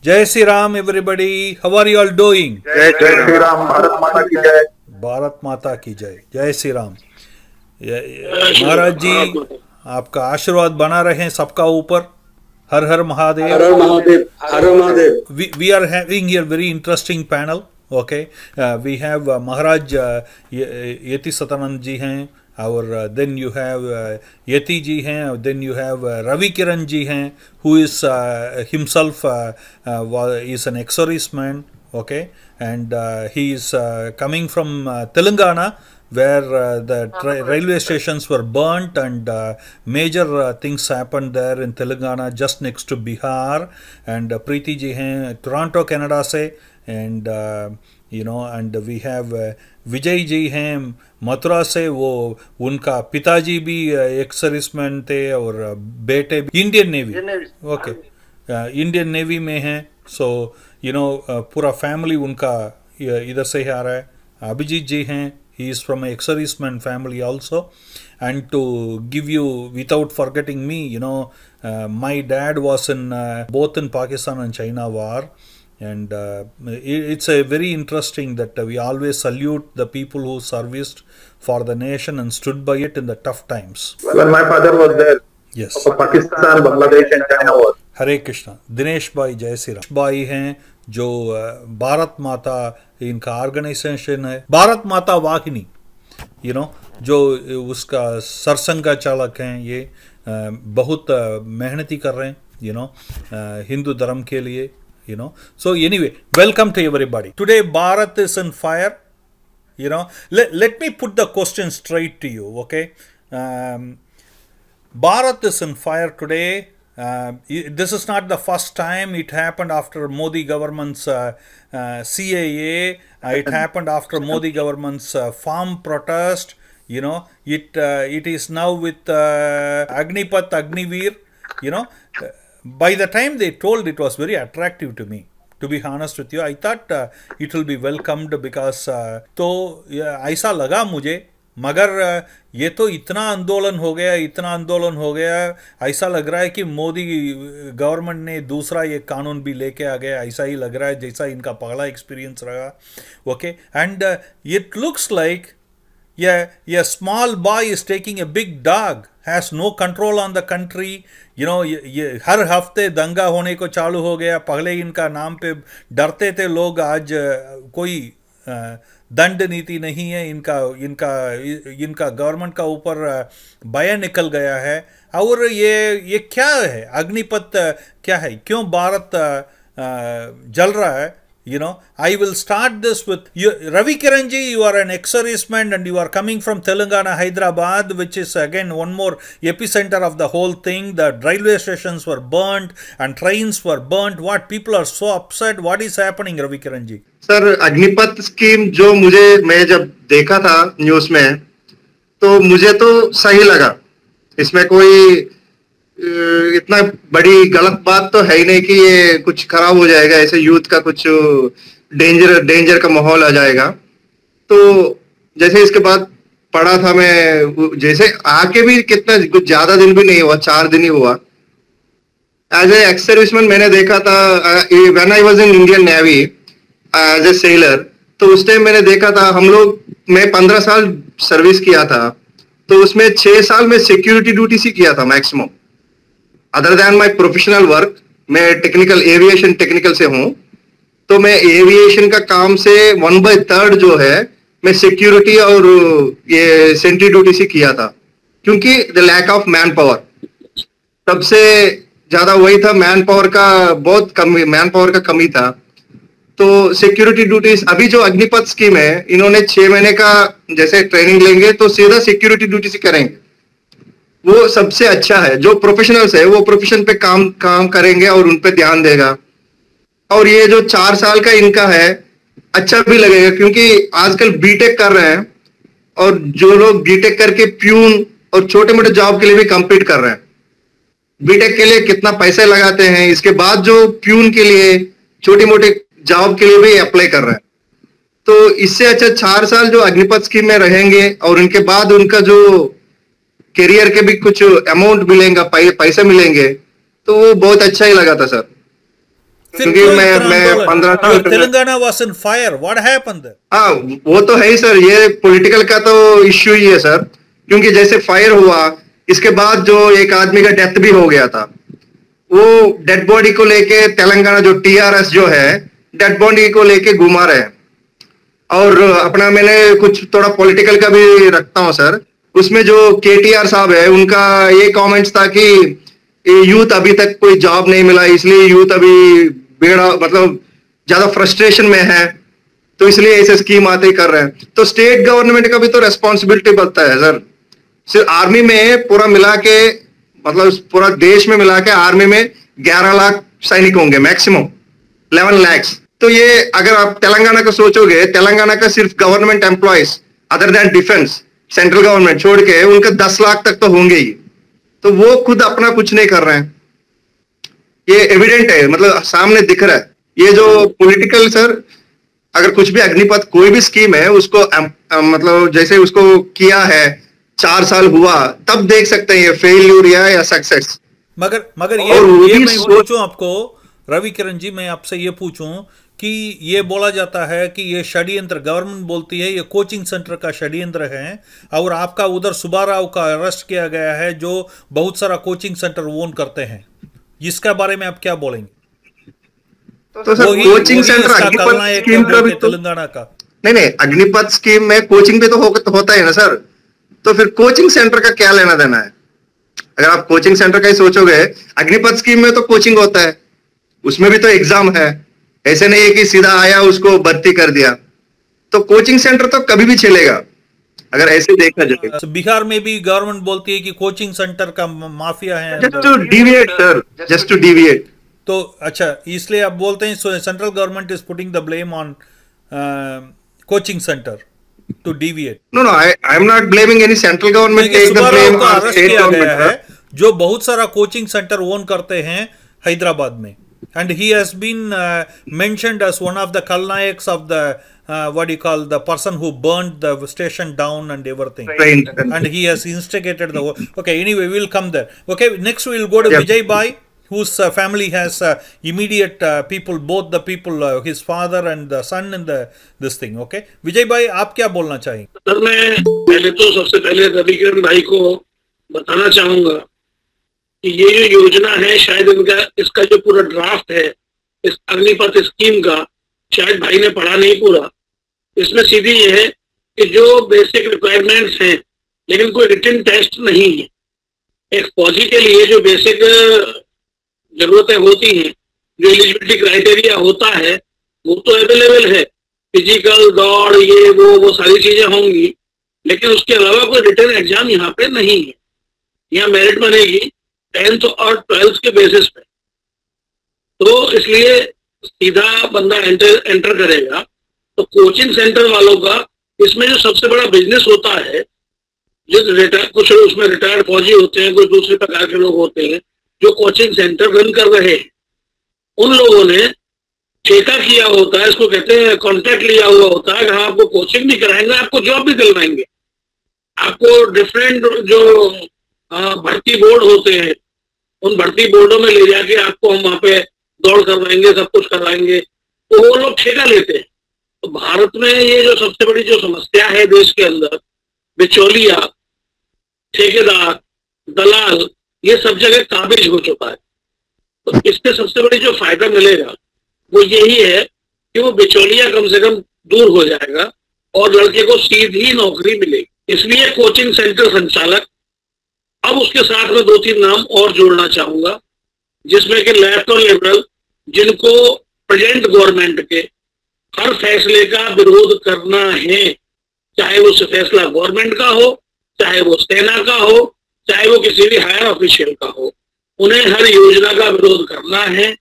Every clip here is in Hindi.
जय Shri Ram everybody, how are you all doing? जय श्री राम, भारत माता की जय। भारत माता की जय। जय श्री राम। महाराज जी, आपका आशीर्वाद बना रहे सबका ऊपर। हर हर महादेव। हर हर महादेव। हर हर Mahadev. We are having here very interesting panel. Okay, we have Maharaj Yeti Satanand ji हैं, और then you have Yeti ji हैं, then you have Ravi Kiran ji हैं, who is himself is an ex-serviceman. Okay, and he is coming from Telangana, where the railway stations were burnt and major things happened there in Telangana, just next to Bihar. And Preeti ji hain Toronto, Canada se, and and we have Vijay ji hain Mathura से। वो उनका पिताजी भी एक्स सर्विसमैन थे और बेटे भी Indian navy. Okay, Indian navy में हैं। सो पूरा फैमिली उनका इधर से ही आ रहा है। अभिजीत जी हैं, he is from a ex-serviceman family also. And to give you, without forgetting me, my dad was in both in Pakistan and China war. And it's a very interesting that we always salute the people who serviced for the nation and stood by it in the tough times. When my father was there, yes, Pakistan, Bangladesh and China war. हरे कृष्णा। दिनेश भाई, जय श्री राम भाई हैं, जो भारत माता इनका ऑर्गेनाइजेशन है, भारत माता वाहिनी, जो उसका सरसंघ चालक हैं। ये बहुत मेहनती कर रहे हैं हिंदू धर्म के लिए। So anyway, welcome to everybody. Today Bharat is on fire. Let me put the question straight to you. Okay, Bharat is on fire today. This is not the first time. It happened after Modi government's CAA. It happened after Modi government's farm protest. It is now with Agnipath Agniveer. By the time they told, it was very attractive to me. To be honest with you, I thought it will be welcomed because तो ऐसा लगा मुझे। मगर ये तो इतना आंदोलन हो गया, ऐसा लग रहा है कि मोदी गवर्नमेंट ने दूसरा ये कानून भी लेके आ गया। ऐसा ही लग रहा है जैसा इनका पहला एक्सपीरियंस रहा। Okay, and it looks like a small boy is taking a big dog, has no control on the country. ये हर हफ्ते दंगा होने को चालू हो गया। पहले इनका नाम पे डरते थे लोग, आज कोई दंड नीति नहीं है। इनका गवर्नमेंट का ऊपर भय निकल गया है। और ये क्या है, अग्निपथ क्या है, क्यों भारत जल रहा है? I will start this with you, Ravi Kiranji. You are an ex-serviceman and you are coming from Telangana, Hyderabad, which is again one more epicenter of the whole thing. The railway stations were burnt and trains were burnt. What people are so upset? What is happening, Ravi Kiranji? Sir, Agnipath scheme जो मैं जब देखा था न्यूज में, तो मुझे तो सही लगा। इसमें कोई इतना बड़ी गलत बात तो है ही नहीं कि ये कुछ खराब हो जाएगा, ऐसे यूथ का कुछ डेंजर का माहौल आ जाएगा। तो जैसे इसके बाद पढ़ा था मैं, जैसे आके भी कितना कुछ ज्यादा दिन भी नहीं हुआ, 4 दिन ही हुआ। एज ए एक्स सर्विसमैन मैंने देखा था, when I was in Indian navy as a sailor, तो उस टाइम मैंने देखा था मैं 15 साल सर्विस किया था, तो उसमें 6 साल में सिक्योरिटी ड्यूटी से किया था maximum. Other than my professional work, मैं एविएशन टेक्निकल से हूं, तो मैं एविएशन का काम से 1/3 जो है मैं सिक्योरिटी और ये सेंट्री ड्यूटी से किया था। क्योंकि the lack of man power, सबसे ज्यादा वही था, मैन पावर का कमी था। तो सिक्योरिटी ड्यूटीज, अभी जो अग्निपथ स्कीम है, इन्होंने 6 महीने का जैसे ट्रेनिंग लेंगे तो सीधा सिक्योरिटी ड्यूटी से करेंगे। वो सबसे अच्छा है। जो प्रोफेशनल्स है वो प्रोफेशन पे काम करेंगे और उन पे ध्यान देगा। और ये जो 4 साल का इनका है, अच्छा भी लगेगा, क्योंकि आजकल बीटेक कर रहे हैं, और जो लोग बीटेक करके प्यून और छोटे मोटे जॉब के लिए भी कम्पीट कर रहे हैं। बीटेक के लिए कितना पैसे लगाते हैं, इसके बाद जो प्यून के लिए, छोटी मोटे जॉब के लिए भी अप्लाई कर रहे हैं। तो इससे अच्छा 4 साल जो अग्निपथ स्कीम में रहेंगे, और उनके बाद उनका जो करियर के भी कुछ अमाउंट मिलेगा, पैसे मिलेंगे, तो वो बहुत अच्छा ही लगा था सर। फिर क्योंकि क्यों मैं इतना आंदोलन? 15 साल Telangana was in fire, what happened? हाँ, वो तो है ही सर, ये पॉलिटिकल का तो इश्यू ही है सर। क्योंकि जैसे फायर हुआ, इसके बाद जो एक आदमी का डेथ भी हो गया था, वो डेड बॉडी को लेके तेलंगाना जो टीआरएस जो है डेड बॉडी को लेके घुमा रहे हैं। और अपना मैंने कुछ थोड़ा पॉलिटिकल का भी रखता हूं सर। उसमें जो केटीआर साहब है, उनका ये कमेंट्स था कि यूथ अभी तक कोई जॉब नहीं मिला, इसलिए यूथ अभी बेड़ा मतलब ज्यादा फ्रस्ट्रेशन में है, तो इसलिए ऐसे स्कीम आते ही कर रहे हैं। तो स्टेट गवर्नमेंट का भी तो रेस्पॉन्सिबिलिटी बनता है सर। सिर्फ आर्मी में पूरा मिला के, मतलब पूरा देश में मिला के आर्मी में 11 लाख सैनिक होंगे मैक्सिमम, 11 लाख। तो ये अगर आप तेलंगाना का सोचोगे, तेलंगाना का सिर्फ government employees other than defence central government छोड़ के उनका 10 लाख तक तो होंगे ही। तो वो खुद अपना कुछ नहीं कर रहे हैं, ये एविडेंट है, मतलब सामने दिख रहा है। ये जो पॉलिटिकल सर, अगर कुछ भी अग्निपथ कोई भी स्कीम है उसको मतलब जैसे उसको किया है 4 साल हुआ, तब देख सकते हैं ये फेल्यूर या सक्सेस। मगर ये मैं पूछूं आपको रवि किरण जी, मैं आपसे ये पूछूं कि ये बोला जाता है कि ये षड्यंत्र, गवर्नमेंट बोलती है ये कोचिंग सेंटर का षड्यंत्र है, और आपका उधर सुब्बाराव का अरेस्ट किया गया है जो बहुत सारा कोचिंग सेंटर ओन करते हैं, इसका बारे में आप क्या बोलेंगे? तो sir coaching centre Agnipath scheme का भी तो तेलंगाना का नहीं, अग्निपथ स्कीम में कोचिंग भी तो होता है ना सर। तो फिर कोचिंग सेंटर का क्या लेना देना है? अगर आप कोचिंग सेंटर का ही सोचोगे, अग्निपथ स्कीम में तो कोचिंग होता है, उसमें भी तो एग्जाम है, ऐसे नहीं है कि सीधा आया उसको भर्ती कर दिया। तो कोचिंग सेंटर तो कभी भी चलेगा अगर ऐसे देखा जाए। बिहार में भी गवर्नमेंट बोलती है कि कोचिंग सेंटर का माफिया है, just to deviate sir, just to deviate. तो अच्छा, इसलिए आप बोलते हैं central government is putting the blame on coaching centre to deviate. No, I am not blaming any central government, take the blame on state government है, जो बहुत सारा कोचिंग सेंटर ओन करते हैं हैदराबाद में, and he has been mentioned as one of the Khalnayaks of the what do you call, the person who burned the station down and everything, and he has instigated the okay, anyway we'll come there. Okay, next we'll go to Vijay Bhai, whose family has immediate people, both the people, his father and the son in the this thing. Okay, Vijay Bhai, आप क्या बोलना चाहेंगे? सर मैं पहले तो सबसे पहले रवि किरण भाई को बताना चाहूंगा कि ये जो योजना है, शायद इसका जो पूरा ड्राफ्ट है इस अग्निपथ स्कीम का, शायद भाई ने पढ़ा नहीं पूरा। इसमें सीधी ये है कि जो बेसिक रिक्वायरमेंट्स हैं, लेकिन कोई रिटन टेस्ट नहीं है। एक फौजी के लिए जो बेसिक जरूरतें होती हैं, जो एलिजिबिलिटी क्राइटेरिया होता है, वो तो अवेलेबल है, फिजिकल, दौड़, ये वो सारी चीजें होंगी, लेकिन उसके अलावा कोई रिटन एग्जाम यहाँ पे नहीं है। यहाँ मेरिट बनेगी 10th और 12th के बेसिस पे। तो इसलिए सीधा बंदा एंटर करेगा। तो कोचिंग सेंटर वालों का इसमें जो सबसे बड़ा बिजनेस होता है, कुछ उसमें रिटायर्ड फौजी होते हैं, कुछ दूसरे प्रकार के लोग होते हैं जो कोचिंग सेंटर रन कर रहे हैं। उन लोगों ने ठेका किया होता है, इसको कहते हैं कॉन्ट्रैक्ट लिया हुआ होता है, हाँ आपको कोचिंग भी कराएंगे, आपको जॉब भी दिलवाएंगे, आपको डिफरेंट जो भर्ती बोर्ड होते हैं उन भर्ती बोर्डों में ले जाके आपको हम वहां पे दौड़ करवाएंगे, सब कुछ करवाएंगे। तो वो लोग ठेका लेते हैं। तो भारत में ये जो सबसे बड़ी जो समस्या है देश के अंदर, बिचौलिया, ठेकेदार, दलाल, ये सब जगह काबिज हो चुका है। तो इससे सबसे बड़ी जो फायदा मिलेगा वो यही है कि वो बिचौलिया कम से कम दूर हो जाएगा और लड़के को सीधी नौकरी मिलेगी। इसलिए कोचिंग सेंटर संचालक, अब उसके साथ में 2-3 नाम और जोड़ना चाहूंगा, जिसमें कि लेफ्ट और लिबरल, जिनको प्रेजेंट गवर्नमेंट के हर फैसले का विरोध करना है, चाहे वो फैसला गवर्नमेंट का हो, चाहे वो सेना का हो, चाहे वो किसी भी हायर ऑफिशियल का हो, उन्हें हर योजना का विरोध करना है।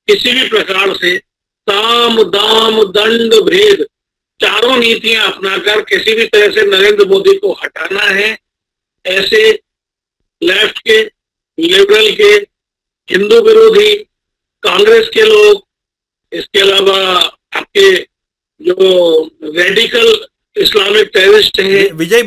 किसी भी प्रकार से साम, दाम, दंड, भेद, चारों नीतियां अपनाकर किसी भी तरह से नरेंद्र मोदी को हटाना है। ऐसे लेफ्ट के, लिबरल के, हिंदू विरोधी, कांग्रेस के लोग, इसके अलावा आपके जो रेडिकल इस्लामिक टेररिस्ट हैं। विजय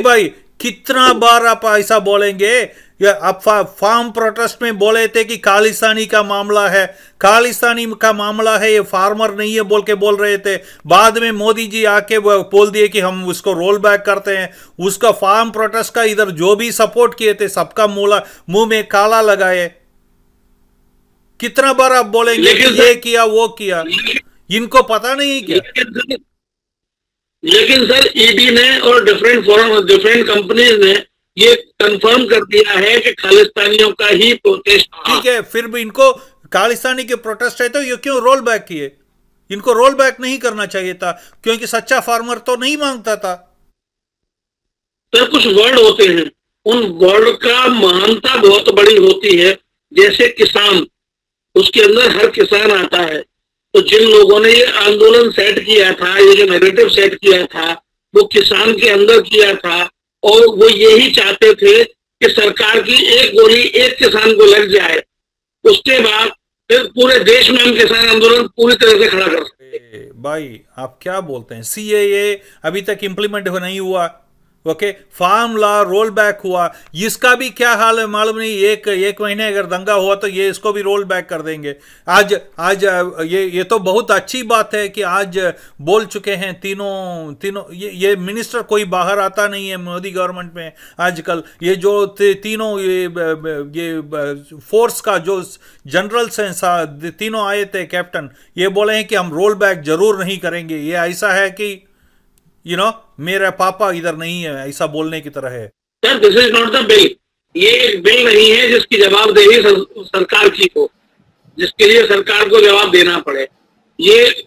भाई, कितना बार आप ऐसा बोलेंगे या आप फार्म प्रोटेस्ट में बोले थे कि खालिस्तानी का मामला है, खालिस्तानी का मामला है, ये फार्मर नहीं है बोल के बोल रहे थे। बाद में मोदी जी आके बोल दिए कि हम उसको रोल बैक करते हैं। उसका फार्म प्रोटेस्ट का इधर जो भी सपोर्ट किए थे सबका मुंह में काला लगाए। कितना बार आप बोलेंगे कि ये किया वो किया, इनको पता नहीं क्या? लेकिन सर ईडी ने और डिफरेंट कंपनीज ने ये कंफर्म कर दिया है कि खालिस्तानियों का ही प्रोटेस्ट। ठीक है, फिर भी इनको खालिस्तानी के प्रोटेस्ट है तो ये क्यों रोल बैक किए? इनको रोल बैक नहीं करना चाहिए था, क्योंकि सच्चा फार्मर तो नहीं मांगता था। सर कुछ वर्ड होते हैं, उन वर्ड का महानता बहुत बड़ी होती है। जैसे किसान, उसके अंदर हर किसान आता है। तो जिन लोगों ने ये आंदोलन सेट किया था, ये जो नैरेटिव सेट किया था, वो किसान के अंदर किया था और वो यही चाहते थे कि सरकार की एक गोली एक किसान को लग जाए, उसके बाद फिर पूरे देश में हम किसान आंदोलन पूरी तरह से खड़ा कर सकते। भाई आप क्या बोलते हैं? सीएए अभी तक इम्प्लीमेंट नहीं हुआ, okay, farm law roll back हुआ, इसका भी क्या हाल है मालूम नहीं। एक महीने अगर दंगा हुआ तो ये इसको भी रोल बैक कर देंगे। आज ये तो बहुत अच्छी बात है कि आज बोल चुके हैं तीनों ये मिनिस्टर, कोई बाहर आता नहीं है मोदी गवर्नमेंट में आजकल। ये जो तीनों ये फोर्स का जो जनरल्स हैं तीनों आए थे कैप्टन, ये बोले हैं कि हम रोल बैक जरूर नहीं करेंगे। ये ऐसा है कि मेरा पापा इधर नहीं है, ऐसा बोलने की तरह है। Sir this is not the bill. ये एक बिल नहीं है जिसकी जवाबदेही सरकार की हो, जिसके लिए सरकार को जवाब देना पड़े। ये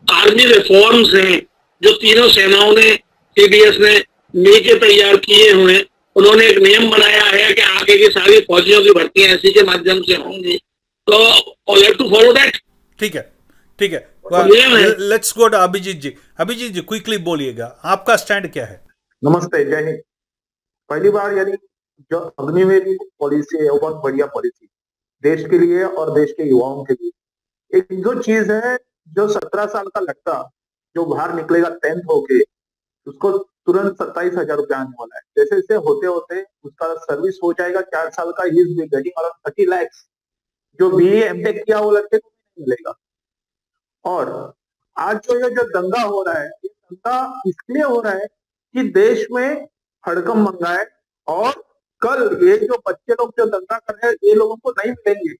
आर्मी रिफॉर्म्स हैं जो तीनों सेनाओं ने, सीडीएस ने मिलकर तैयार किए हुए। उन्होंने एक नियम बनाया है कि आगे की सारी फौजियों की भर्तियां इसी के माध्यम से होंगी, तो all have to follow that. ठीक है, ठीक है। Let's go to Abhijit ji. Abhijit ji quickly बोलिएगा, आपका स्टैंड क्या है? नमस्ते, जय हिंद। पहली बार यानी जो अग्निवीर पॉलिसी है वो बहुत बढ़िया पॉलिसी देश के लिए और देश के युवाओं के लिए। एक जो चीज है, जो 17 साल का लड़का जो बाहर निकलेगा 10th होके, उसको तुरंत 27,000 रुपया आने वाला है। जैसे जैसे होते होते उसका सर्विस हो जाएगा 4 साल का, he is getting around 30 lakh. जो बीए एमटेक किया वो लड़के को नहीं मिलेगा। और आज जो दंगा हो रहा है, ये दंगा इसलिए हो रहा है कि देश में हड़कंप मंगा है। और कल ये जो बच्चे लोग जो दंगा कर रहे हैं, ये लोगों को नहीं मिलेंगे।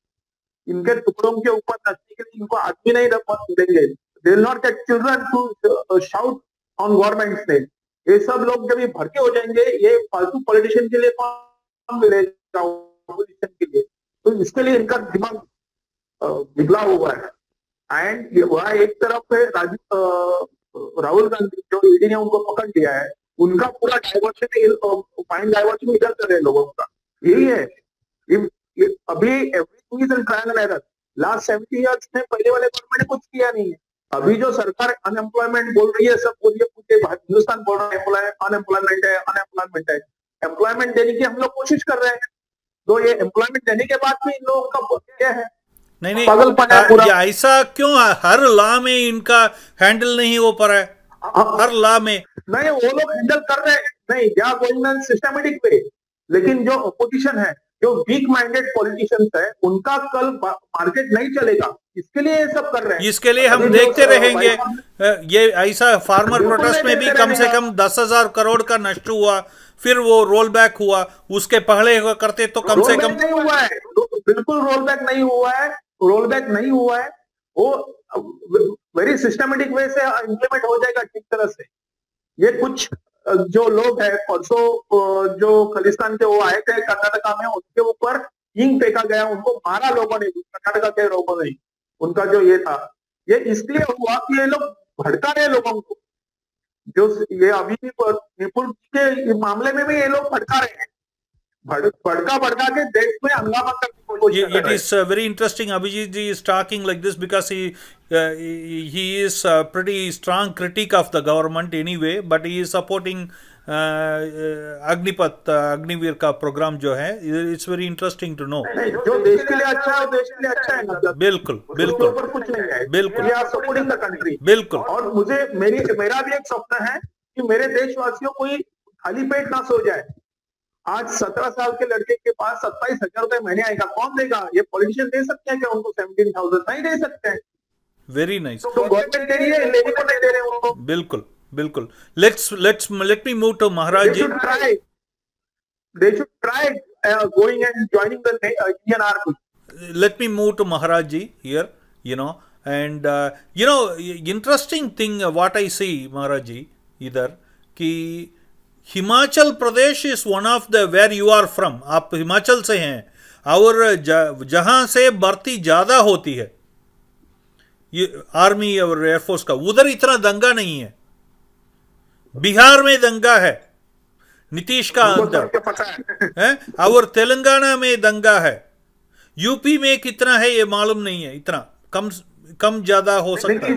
इनके टुकड़ों के ऊपर नचने के लिए इनको आदमी नहीं मिलेंगे। They will not get children to shout on governments ने। ये सब लोग जब ये भड़के हो जाएंगे, ये फालतू पॉलिटिशियन के लिए कौन मिलेगा ऑपोजिशन के लिए? तो इसके लिए इनका दिमाग बिगड़ा हुआ है। एंड वह एक तरफ है राहुल गांधी, जो ईडी ने उनको पकड़ लिया है, उनका पूरा डाइवर्शन, माइंड डाइवर्शन इधर कर रहे लोगों का। यही है अभी everything is in trial and error. Last 70 years में पहले वाले गवर्नमेंट ने कुछ किया नहीं है। अभी जो सरकार अनएम्प्लॉयमेंट बोल रही है, सब बोलिए पूरे हिंदुस्तान बोल रहा है अनएम्प्लॉयमेंट है, अनएम्प्लॉयमेंट है। एम्प्लॉयमेंट देने की हम लोग कोशिश कर रहे हैं, तो ये एम्प्लॉयमेंट देने के बाद भी इन लोगों का क्या है? नहीं, ऐसा क्यों हर लॉ में इनका हैंडल नहीं हो पा रहा है? हर लॉ में नहीं, वो लोग हैंडल कर रहे हैं, नहीं they are going on systematic way. लेकिन जो अपोजिशन है, जो वीक माइंडेड पॉलिटिशियंस है, उनका कल मार्केट नहीं चलेगा। इसके लिए ये सब कर रहे हैं। इसके लिए हम देखते रहेंगे। ये ऐसा फार्मर प्रोटेस्ट में भी कम से कम 10,000 करोड़ का नष्ट हुआ, फिर वो रोल बैक हुआ। उसके पहले करते तो कम से कम नहीं हुआ है, बिल्कुल रोल बैक नहीं हुआ है। रोल बैक नहीं हुआ है, वो वेरी सिस्टमेटिक वे से इंप्लीमेंट हो जाएगा ठीक तरह से। ये कुछ जो लोग हैं, परसों जो खालिस्तान के वो आए थे कर्नाटका में, उनके ऊपर ईंट फेंका गया, उनको मारा लोगों ने, कर्नाटका के लोगों ने। उनका जो ये था, ये इसलिए हुआ कि ये लोग भड़का रहे लोगों को। जो ये अभी निपुण के मामले में भी ये लोग भड़का रहे हैं, भड़का के देश में हंगामा करने की कोशिश कर रहे हैं। It is very interesting. Abhijit ji is talking like this because he is pretty strong critic of the government anyway, but he is supporting Agniveer का प्रोग्राम जो है। It's very interesting to know. जो देश के लिए अच्छा है, देश के लिए अच्छा है। मतलब बिल्कुल बिल्कुल कुछ नहीं है, बिल्कुल सपोर्टिंग द कंट्री। बिल्कुल। और मेरा भी एक सपना है कि मेरे देशवासियों कोई खाली पेट ना सो जाए। आज 17 साल के लड़के के पास 27,000 रुपए महीने आएगा, कौन देगा? ये पॉलिटिशियन दे सकते हैं क्या उनको 17,000? नहीं दे सकते हैं। Very nice. तो गवर्नमेंट दे रही है, लेने को नहीं दे रहे उनको। बिल्कुल बिल्कुल। Let me move to Maharaj ji. They should try going and joining the Indian Army. Let me move to Maharaj ji here, and interesting thing what I see Maharaj ji इधर कि Himachal Pradesh is one of the where you are from, आप हिमाचल से हैं, और जहां से भर्ती ज्यादा होती है ये आर्मी और एयरफोर्स का, उधर इतना दंगा नहीं है। बिहार में दंगा है, नीतीश का अंदर है, और तेलंगाना में दंगा है। यूपी में कितना है ये मालूम नहीं है, इतना कम ज्यादा हो सकता है,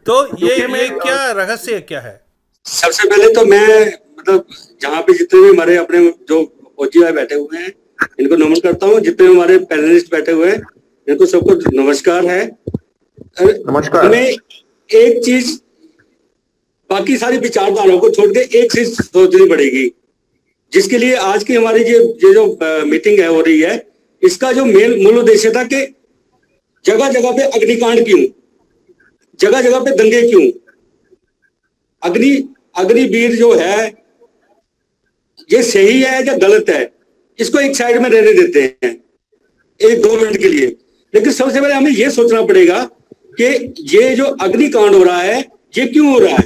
तो ये क्या रहस्य क्या है? सबसे पहले तो मैं मतलब जहाँ पे जितने भी हमारे अपने जो OGI बैठे हुए हैं इनको नमन करता हूँ, जितने हमारे पैनलिस्ट बैठे हुए हैं इनको सबको नमस्कार है। नमस्कार। हमें एक चीज, बाकी सारी विचारधाराओं को छोड़ के एक चीज सोचनी पड़ेगी, जिसके लिए आज की हमारी ये जो मीटिंग है हो रही है, इसका जो मूल उद्देश्य था कि जगह जगह पे अग्निकांड क्यों, जगह जगह पे दंगे क्यों, अग्निवीर जो है ये सही है या गलत है, इसको एक साइड में रहने देते हैं 1-2 मिनट के लिए। लेकिन सबसे पहले हमें ये सोचना पड़ेगा कि ये जो अग्निकांड हो रहा है ये क्यों हो रहा है।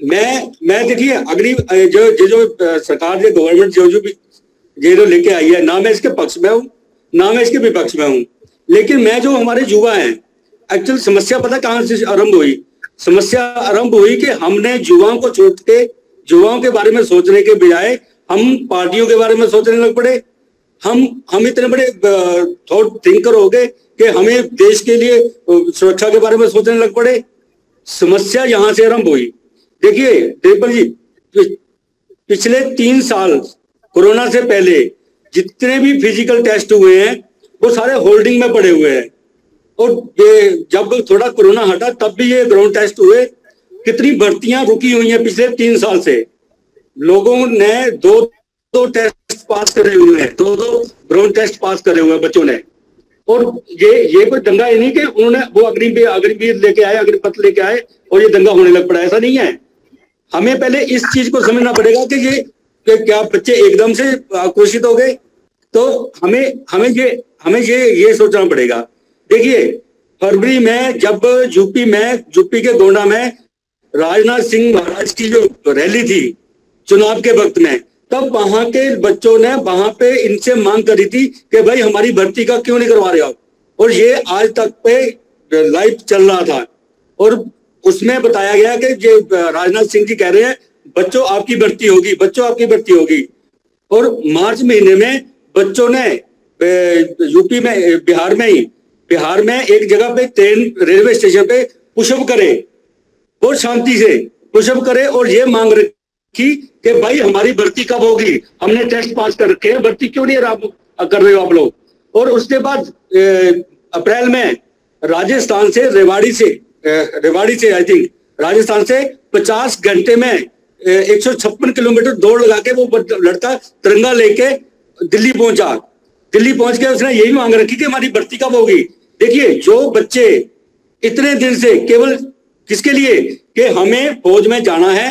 मैं देखिए जो सरकार जो गवर्नमेंट जो लेके आई है, ना मैं इसके पक्ष में हूं ना मैं इसके विपक्ष में हूं, लेकिन मैं जो हमारे युवा हैं, एक्चुअल समस्या पता कहां से आरंभ हुई? समस्या आरंभ हुई कि हमने युवाओं को छोड़ के युवाओं के बारे में सोचने के बजाय हम पार्टियों के बारे में सोचने लग पड़े। हम इतने बड़े थॉट थिंकर हो गए कि हमें देश के लिए सुरक्षा के बारे में सोचने लग पड़े। समस्या यहां से आरंभ हुई। देखिए देवपाल जी, पिछले 3 साल कोरोना से पहले जितने भी फिजिकल टेस्ट हुए हैं वो सारे होल्डिंग में पड़े हुए हैं, और ये जब थोड़ा कोरोना हटा तब भी ये ग्राउंड टेस्ट हुए। कितनी भर्तियां रुकी हुई हैं पिछले 3 साल से। लोगों ने 2 टेस्ट पास करे हुए हैं, 2 ग्राउंड टेस्ट पास करे हुए हैं बच्चों ने। और ये कोई दंगा ही नहीं कि उन्होंने वो अग्निवीर लेके आए, अग्निपथ लेके आए और ये दंगा होने लग पड़ा, ऐसा नहीं है। हमें पहले इस चीज को समझना पड़ेगा कि ये क्या बच्चे एकदम से आक्रोशित हो गए, तो हमें ये सोचना पड़ेगा। देखिए फरवरी में जब यूपी के गोंडा में राजनाथ सिंह महाराज की जो रैली थी चुनाव के वक्त में, तब वहां के बच्चों ने वहां पे इनसे मांग करी थी कि भाई हमारी भर्ती का क्यों नहीं करवा रहे आप, और ये आज तक पे लाइव चल रहा था। और उसमें बताया गया कि ये राजनाथ सिंह जी कह रहे हैं बच्चों आपकी भर्ती होगी, बच्चों आपकी भर्ती होगी। और मार्च महीने में बच्चों ने यूपी में बिहार में एक जगह पे रेलवे स्टेशन पे पुशअप करे, बहुत शांति से पुशअप करे, और ये मांग रखी कि भाई हमारी भर्ती कब होगी, हमने टेस्ट पास कर रखे हैं, भर्ती क्यों नहीं कर रहे हो आप लोग। और उसके बाद अप्रैल में राजस्थान से रेवाड़ी से आई थिंक राजस्थान से 50 घंटे में 156 किलोमीटर दौड़ लगा के वो लड़का तिरंगा लेके दिल्ली पहुंच के उसने यही मांग रखी कि हमारी भर्ती कब होगी। देखिए जो बच्चे इतने दिन से केवल किसके लिए कि हमें फौज में जाना है,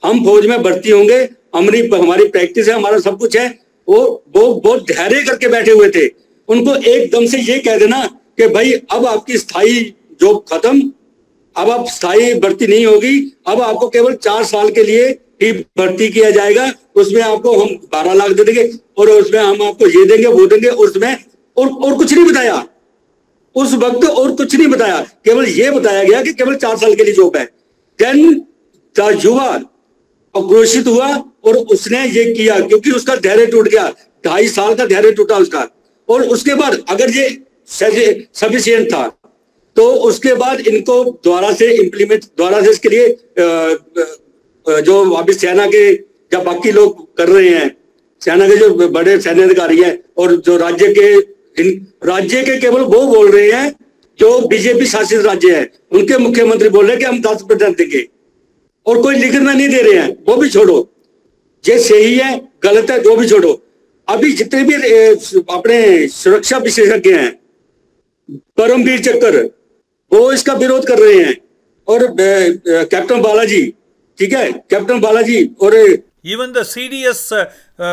हम फौज में भर्ती होंगे, हमारी प्रैक्टिस है, हमारा सब कुछ है, वो बहुत धैर्य करके बैठे हुए थे। उनको एकदम से ये कह देना कि भाई अब आपकी स्थायी जॉब खत्म, अब आप स्थायी भर्ती नहीं होगी, अब आपको केवल 4 साल के लिए ही भर्ती किया जाएगा, उसमें आपको हम 12 लाख दे देंगे और उसमें हम आपको ये देंगे वो देंगे, उसमें और कुछ नहीं बताया उस वक्त, और कुछ नहीं बताया, केवल ये बताया गया कि केवल 4 साल के लिए जॉब है। देन युवा आक्रोशित हुआ और उसने ये किया क्योंकि उसका धैर्य टूट गया, 2.5 साल का धैर्य टूटा उसका। और उसके बाद अगर ये सफिशिएंट था तो उसके बाद इनको दोबारा से इसके लिए जो अभी सेना के जब बाकी लोग कर रहे हैं, सेना के जो बड़े सैन्य अधिकारी हैं और जो राज्य के केवल वो बोल रहे हैं जो बीजेपी शासित राज्य है, उनके मुख्यमंत्री बोल रहे हैं कि हम 10% देंगे और कोई लिखित में नहीं दे रहे हैं, वो भी छोड़ो। ये सही है गलत है जो भी छोड़ो, अभी जितने भी अपने सुरक्षा विशेषज्ञ हैं, परमवीर चक्र, वो इसका विरोध कर रहे हैं, और कैप्टन बालाजी, ठीक है, कैप्टन बालाजी, और even the CDS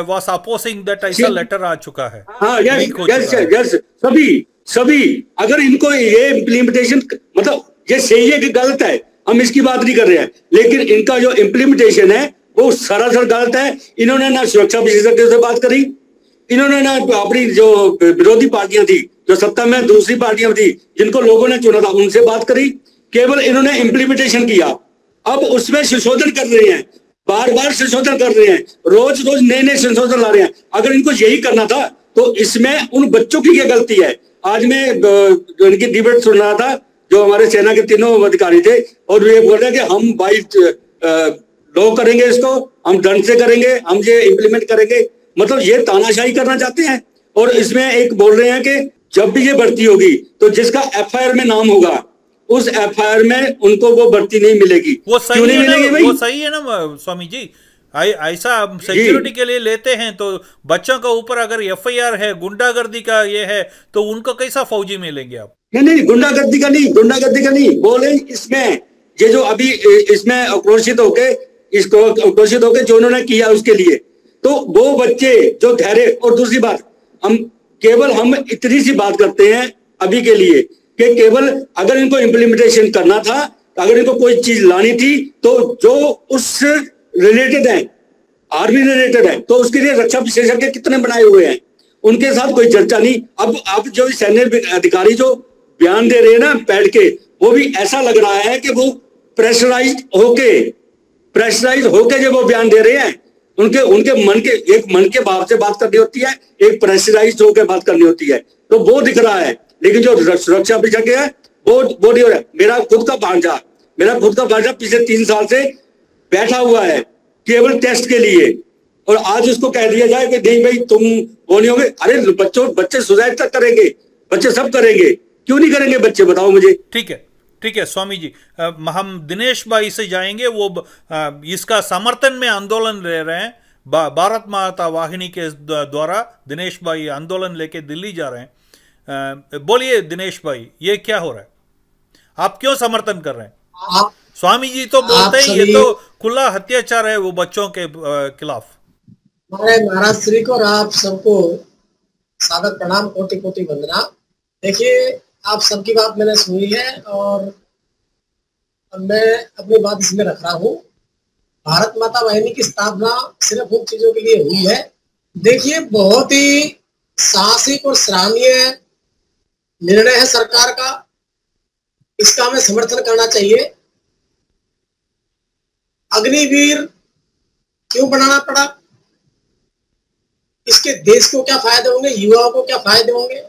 was opposing that, ऐसा लेटर आ चुका है। हाँ, यस, सभी अगर इनको ये इम्प्लीमेंटेशन, मतलब ये सही है कि गलत है, हम इसकी बात नहीं कर रहे हैं, लेकिन इनका जो इम्प्लीमेंटेशन है वो सरासर गलत है। इन्होंने ना सुरक्षा विशेषज्ञों से बात करी, इन्होंने ना अपनी जो विरोधी पार्टियां थी, जो सत्ता में दूसरी पार्टियां थी जिनको लोगों ने चुना था, उनसे बात करी, केवल इन्होंने इम्प्लीमेंटेशन किया। अब उसमें संशोधन कर रहे हैं, बार बार संशोधन कर रहे हैं, रोज रोज नए संशोधन ला रहे हैं। अगर इनको यही करना था तो इसमें उन बच्चों की क्या गलती है? आज मैं इनकी डिबेट सुन रहा था, जो हमारे सेना के तीनों अधिकारी थे, और ये बोल रहे हैं कि हम भाई लो करेंगे, इसको हम दंड से करेंगे, हम ये इम्प्लीमेंट करेंगे, मतलब ये तानाशाही करना चाहते हैं। और इसमें एक बोल रहे हैं कि जब भी ये भर्ती होगी तो जिसका FIR में नाम होगा, उस FIR में उनको वो भर्ती नहीं मिलेगी। वो सही नहीं मिलेगी भाई? वो सही है ना स्वामी जी? ऐसा सिक्योरिटी के लिए लेते हैं तो बच्चों के ऊपर अगर FIR है, गुंडागर्दी का ये है, तो उनको कैसा फौजी मिलेंगे आप? नहीं, गुंडागर्दी का नहीं बोले। इसमें ये जो अभी इसमें आक्रोशित होके जो उन्होंने किया उसके लिए, तो वो बच्चे जो धैर्य, और दूसरी बात, हम इतनी सी बात करते हैं अभी के लिए कि केवल अगर इनको इम्प्लीमेंटेशन करना था, अगर इनको कोई चीज लानी थी, तो जो उस रिलेटेड है, आर्मी रिलेटेड है, तो उसके लिए रक्षा विशेषज्ञ कितने बनाए हुए हैं, उनके साथ कोई चर्चा नहीं। अब जो सैन्य अधिकारी जो बयान दे रहे हैं ना बैठ के, वो भी ऐसा लग रहा है कि वो प्रेशराइज्ड होके जो वो बयान दे रहे हैं, उनके मन के भाव से बात करनी होती है, एक प्रेशराइज्ड होकर बात करनी होती है, तो वो दिख रहा है। लेकिन जो सुरक्षा विशेषज्ञ है वो नहीं हो रहा है। मेरा खुद का भांजा पिछले 3 साल से बैठा हुआ है केवल टेस्ट के लिए, और आज उसको कह दिया जाए कि नहीं भाई तुम वो नहीं होगे। अरे बच्चे सुसाइड तक करेंगे, बच्चे सब करेंगे, क्यों नहीं करेंगे बच्चे, बताओ मुझे। ठीक है स्वामी जी, हम दिनेश भाई से जाएंगे। वो इसका समर्थन में आंदोलन ले रहे हैं, भारत माता वाहिनी के द्वारा दिनेश भाई आंदोलन लेके दिल्ली जा रहे हैं। बोलिए दिनेश भाई, ये क्या हो रहा है? आप क्यों समर्थन कर रहे हैं? स्वामी जी तो बोलते हैं ये तो खुला अत्याचार है वो बच्चों के खिलाफ। महाराज श्री को और आप सबको सादर प्रणाम, कोटि कोटि वंदना। देखिए, आप सबकी बात मैंने सुनी है और अब मैं अपनी बात इसमें रख रहा हूँ। भारत माता वाहिनी की स्थापना सिर्फ उन चीजों के लिए हुई है। देखिए, बहुत ही साहसिक और सराहनीय निर्णय है सरकार का, इसका हमें समर्थन करना चाहिए। अग्निवीर क्यों बनाना पड़ा? इसके देश को क्या फायदे होंगे, युवाओं को क्या फायदे होंगे?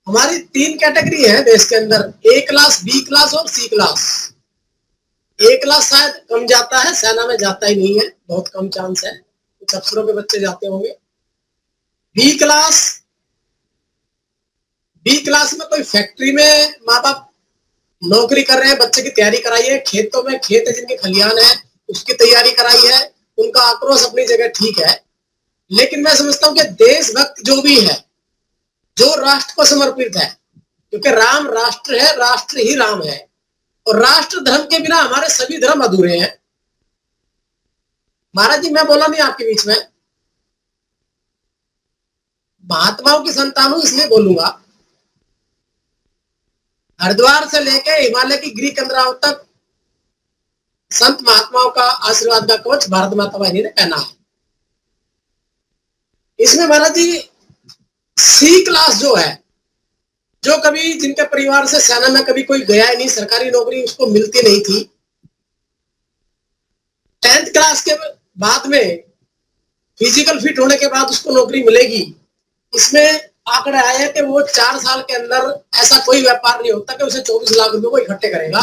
हमारी 3 कैटेगरी है देश के अंदर, A क्लास, B क्लास और C क्लास। A क्लास शायद कम जाता है, सेना में जाता ही नहीं है, बहुत कम चांस है, कुछ अफसरों के बच्चे जाते होंगे। B क्लास में कोई फैक्ट्री में माँ बाप नौकरी कर रहे हैं, बच्चे की तैयारी कराई है, खेतों में खेत है जिनके खलियान है उसकी तैयारी कराई है, उनका आक्रोश अपनी जगह ठीक है। लेकिन मैं समझता हूँ कि देशभक्त जो भी है, जो राष्ट्र को समर्पित है, क्योंकि राम राष्ट्र है, राष्ट्र ही राम है, और राष्ट्र धर्म के बिना हमारे सभी धर्म अधूरे हैं। महाराज जी, मैं बोला नहीं आपके बीच में, महात्माओं की संतान हूं इसलिए बोलूंगा। हरिद्वार से लेके हिमालय की गिरी कंदराओं तक संत महात्माओं का आशीर्वाद का कवच भारत माता वाहिनी ने पहना है। इसमें महाराज जी C क्लास जो है, जो कभी जिनके परिवार से सेना में कभी कोई गया ही नहीं, सरकारी नौकरी उसको मिलती नहीं थी, 10th क्लास के बाद में फिजिकल फिट होने के बाद उसको नौकरी मिलेगी। इसमें आंकड़े आए हैं कि वो 4 साल के अंदर ऐसा कोई व्यापार नहीं होता कि उसे 24 लाख रुपए को इकट्ठे करेगा,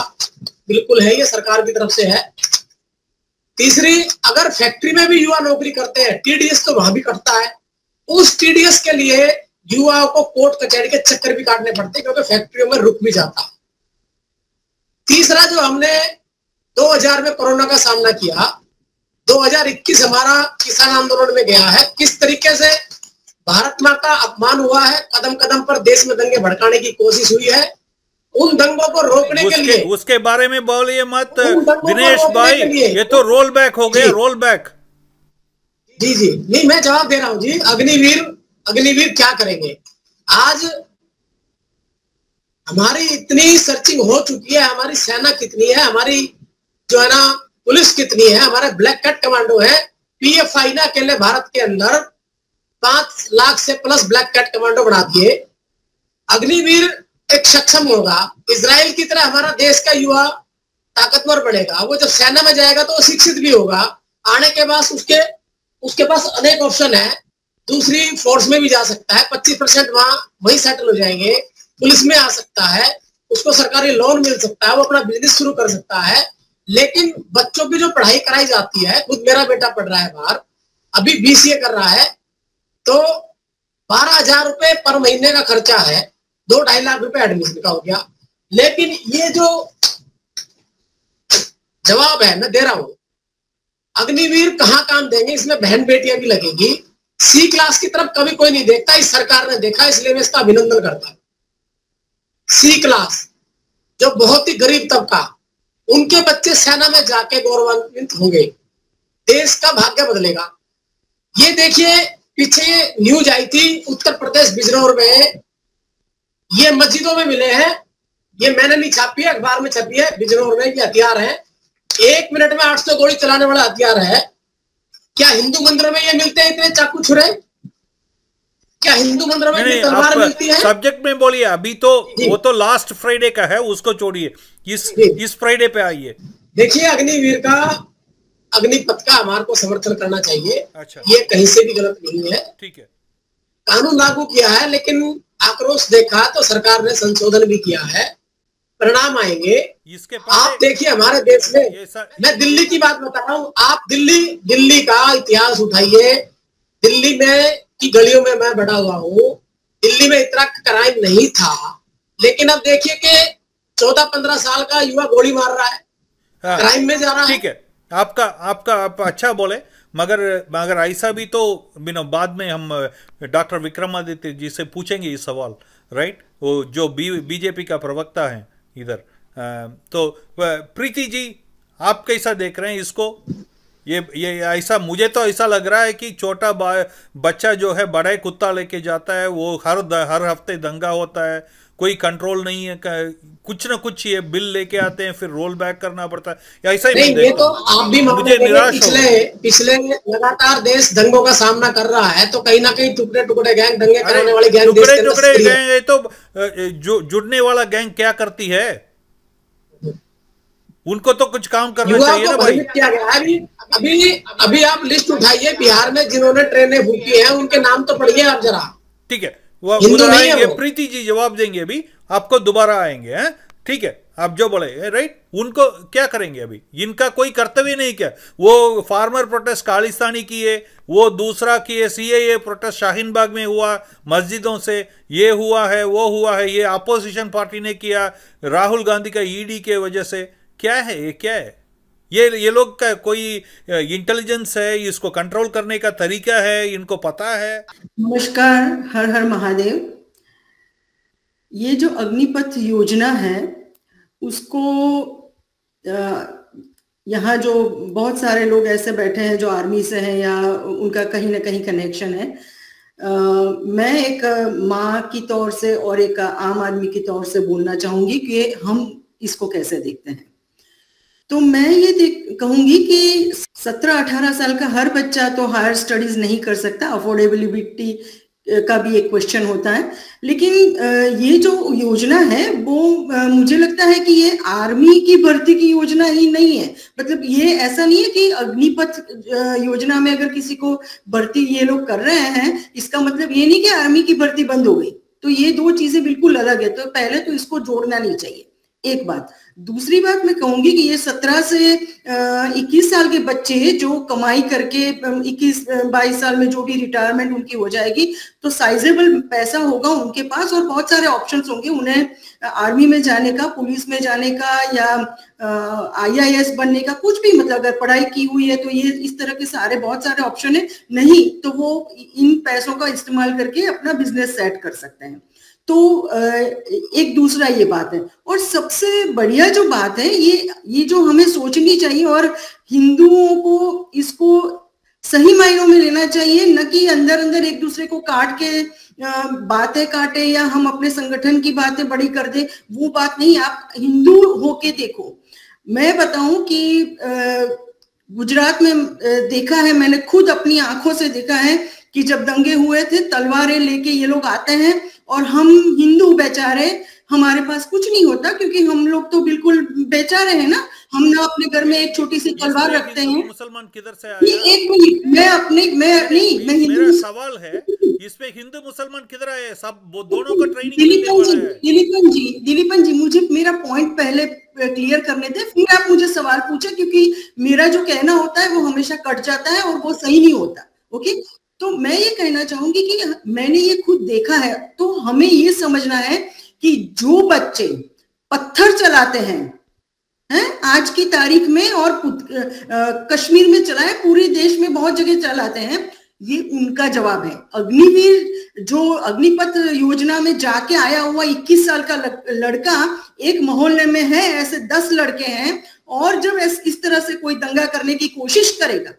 बिल्कुल है, ये सरकार की तरफ से है। तीसरी, अगर फैक्ट्री में भी युवा नौकरी करते हैं, TDS तो वहां भी कटता है, उस TDS के लिए युवाओं को कोर्ट कचहरी के चक्कर भी काटने पड़ते हैं क्योंकि फैक्ट्रियों में रुक भी जाता है। तीसरा, जो हमने 2000 में कोरोना का सामना किया, 2021 हमारा किसान आंदोलन में गया है, किस तरीके से भारत माँ का अपमान हुआ है, कदम कदम पर देश में दंगे भड़काने की कोशिश हुई है। उन दंगों को रोकने के लिए, उसके बारे में बोलिए मत दिनेश भाई, ये तो रोल बैक हो गया, रोल बैक। जी जी नहीं, मैं जवाब दे रहा हूं जी। अग्निवीर क्या करेंगे? आज हमारी इतनी सर्चिंग हो चुकी है, हमारी सेना कितनी है, हमारी जो है ना पुलिस कितनी है, हमारे ब्लैक कैट कमांडो है। पीएफआई ने अकेले भारत के अंदर 5 लाख से प्लस ब्लैक कैट कमांडो बना दिए। अग्निवीर एक सक्षम होगा, इजराइल की तरह हमारा देश का युवा ताकतवर बनेगा। वो जब सेना में जाएगा तो वो शिक्षित भी होगा, आने के बाद उसके पास अनेक ऑप्शन है, दूसरी फोर्स में भी जा सकता है, 25% वहीं सेटल हो जाएंगे, पुलिस में आ सकता है, उसको सरकारी लोन मिल सकता है, वो अपना बिजनेस शुरू कर सकता है। लेकिन बच्चों की जो पढ़ाई कराई जाती है, खुद मेरा बेटा पढ़ रहा है बाहर, अभी BCA कर रहा है, तो 12,000 रुपए पर महीने का खर्चा है, 2-2.5 लाख रुपए एडमिशन का हो गया। लेकिन ये जो जवाब है मैं दे रहा हूं, अग्निवीर कहां काम देंगे? इसमें बहन बेटियां भी लगेगी। C क्लास की तरफ कभी कोई नहीं देखता, इस सरकार ने देखा, इसलिए मैं इसका अभिनंदन करता हूं। C क्लास जो बहुत ही गरीब तबका, उनके बच्चे सेना में जाके गौरवान्वित होंगे, देश का भाग्य बदलेगा। ये देखिए, पीछे न्यूज आई थी उत्तर प्रदेश बिजनौर में, ये मस्जिदों में मिले हैं, ये मैंने नहीं छापी है, अखबार में छपी है, बिजनौर में ये हथियार है, 1 मिनट में 800 गोली चलाने वाला हथियार है। क्या हिंदू मंदिरों में ये मिलते हैं इतने चाकू छुरे? क्या हिंदू मंदिरों में तलवार मिलती है? सब्जेक्ट में बोलिए, अभी तो वो तो लास्ट फ्राइडे का है, उसको छोड़िए, इस फ्राइडे पे आइए। देखिए, अग्निवीर का, अग्निपथ का हमारे को समर्थन करना चाहिए। अच्छा, ये कहीं से भी गलत नहीं है, ठीक है। कानून लागू किया है, लेकिन आक्रोश देखा तो सरकार ने संशोधन भी किया है, परिणाम आएंगे। इसके आप देखिए हमारे देश में, मैं दिल्ली की बात बता रहा हूँ, आप दिल्ली का इतिहास उठाइए। दिल्ली में की गलियों में मैं बड़ा हुआ हूँ, दिल्ली में इतना क्राइम नहीं था, लेकिन अब देखिए कि 14-15 साल का युवा गोली मार रहा है, क्राइम में जा रहा है। ठीक है, आप अच्छा बोले, मगर ऐसा भी तो बाद में हम डॉक्टर विक्रमादित्य जी से पूछेंगे ये सवाल, राइट? वो जो बीजेपी का प्रवक्ता है इधर। तो प्रीति जी, आप कैसा देख रहे हैं इसको? ये ऐसा, मुझे तो ऐसा लग रहा है कि छोटा बच्चा जो है बड़ा कुत्ता लेके जाता है, वो हर हफ्ते दंगा होता है, कोई कंट्रोल नहीं है, कुछ ना कुछ ये बिल लेके आते हैं, फिर रोल बैक करना पड़ता है, ऐसा ही नहीं, ये तो आप भी मुझे निराश पिछले लगातार देश दंगों का सामना कर रहा है, तो कहीं ना कहीं टुकड़े गैंग, दंगे कराने वाले गैंग, टुकड़े गैंग, तो जुड़ने वाला गैंग क्या करती है? उनको तो कुछ काम करना चाहिए ना भाई। किया गया अभी आप लिस्ट उठाइए बिहार में जिन्होंने ट्रेनें फूकी हैं, उनके नाम तो पढ़िए आप जरा। ठीक है, वो उधर आएंगे, प्रीति जी जवाब देंगे, अभी आपको दोबारा आएंगे, हैं? ठीक है, आप जो बोले राइट, उनको क्या करेंगे? अभी इनका कोई कर्तव्य नहीं क्या? वो फार्मर प्रोटेस्ट खालिस्तानी किए, वो दूसरा किए, CAA प्रोटेस्ट शाहीन बाग में हुआ, मस्जिदों से ये हुआ है, वो हुआ है, ये अपोजिशन पार्टी ने किया, राहुल गांधी का ED के वजह से। क्या है ये, क्या है ये लोग का कोई इंटेलिजेंस है? इसको कंट्रोल करने का तरीका है? इनको पता है? नमस्कार, हर हर महादेव। ये जो अग्निपथ योजना है, उसको यहाँ जो बहुत सारे लोग ऐसे बैठे हैं जो आर्मी से हैं या उनका कहीं ना कहीं कनेक्शन है, मैं एक माँ की तौर से और एक आम आदमी की तौर से बोलना चाहूंगी कि हम इसको कैसे देखते हैं। तो मैं ये कहूंगी कि 17-18 साल का हर बच्चा तो हायर स्टडीज नहीं कर सकता, अफोर्डेबिलिटी का भी एक क्वेश्चन होता है। लेकिन ये जो योजना है वो मुझे लगता है कि ये आर्मी की भर्ती की योजना ही नहीं है। मतलब ये ऐसा नहीं है कि अग्निपथ योजना में अगर किसी को भर्ती ये लोग कर रहे हैं, इसका मतलब ये नहीं कि आर्मी की भर्ती बंद हो गई। तो ये दो चीजें बिल्कुल अलग है, तो पहले तो इसको जोड़ना नहीं चाहिए। एक बात। दूसरी बात मैं कहूंगी कि ये 17 से 21 साल के बच्चे जो कमाई करके 21-22 साल में जो भी रिटायरमेंट उनकी हो जाएगी तो साइजेबल पैसा होगा उनके पास और बहुत सारे ऑप्शंस होंगे उन्हें आर्मी में जाने का, पुलिस में जाने का या IAS बनने का, कुछ भी, मतलब अगर पढ़ाई की हुई है तो ये इस तरह के सारे बहुत सारे ऑप्शन है। नहीं तो वो इन पैसों का इस्तेमाल करके अपना बिजनेस सेट कर सकते हैं। तो एक दूसरा ये बात है। और सबसे बढ़िया जो बात है ये जो हमें सोचनी चाहिए और हिंदुओं को इसको सही मायनों में लेना चाहिए, न कि अंदर अंदर एक दूसरे को काट के बातें काटे या हम अपने संगठन की बातें बड़ी कर दे, वो बात नहीं। आप हिंदू होके देखो। मैं बताऊं कि गुजरात में देखा है, मैंने खुद अपनी आंखों से देखा है कि जब दंगे हुए थे तलवारें लेके ये लोग आते हैं और हम हिंदू बेचारे, हमारे पास कुछ नहीं होता क्योंकि हम लोग तो बिल्कुल बेचारे हैं ना। हम ना अपने घर में एक छोटी सी तलवार रखते हैं। मुसलमान किधर से आया? एक मिनट, मैं हिंदू। मेरा सवाल है इसमें हिंदू मुसलमान किधर आए? सब दोनों का ट्रेनिंग। दिलीपन जी मुझे मेरा पॉइंट पहले क्लियर करने दे, फिर आप मुझे सवाल पूछे, क्योंकि मेरा जो कहना होता है वो हमेशा कट जाता है और वो सही नहीं होता। ओके, तो मैं ये कहना चाहूंगी कि मैंने ये खुद देखा है। तो हमें ये समझना है कि जो बच्चे पत्थर चलाते हैं आज की तारीख में, और कश्मीर में चलाए, पूरे देश में बहुत जगह चलाते हैं, ये उनका जवाब है। अग्निवीर जो अग्निपथ योजना में जाके आया हुआ 21 साल का लड़का एक मोहल्ले में है, ऐसे 10 लड़के हैं, और जब इस तरह से कोई दंगा करने की कोशिश करेगा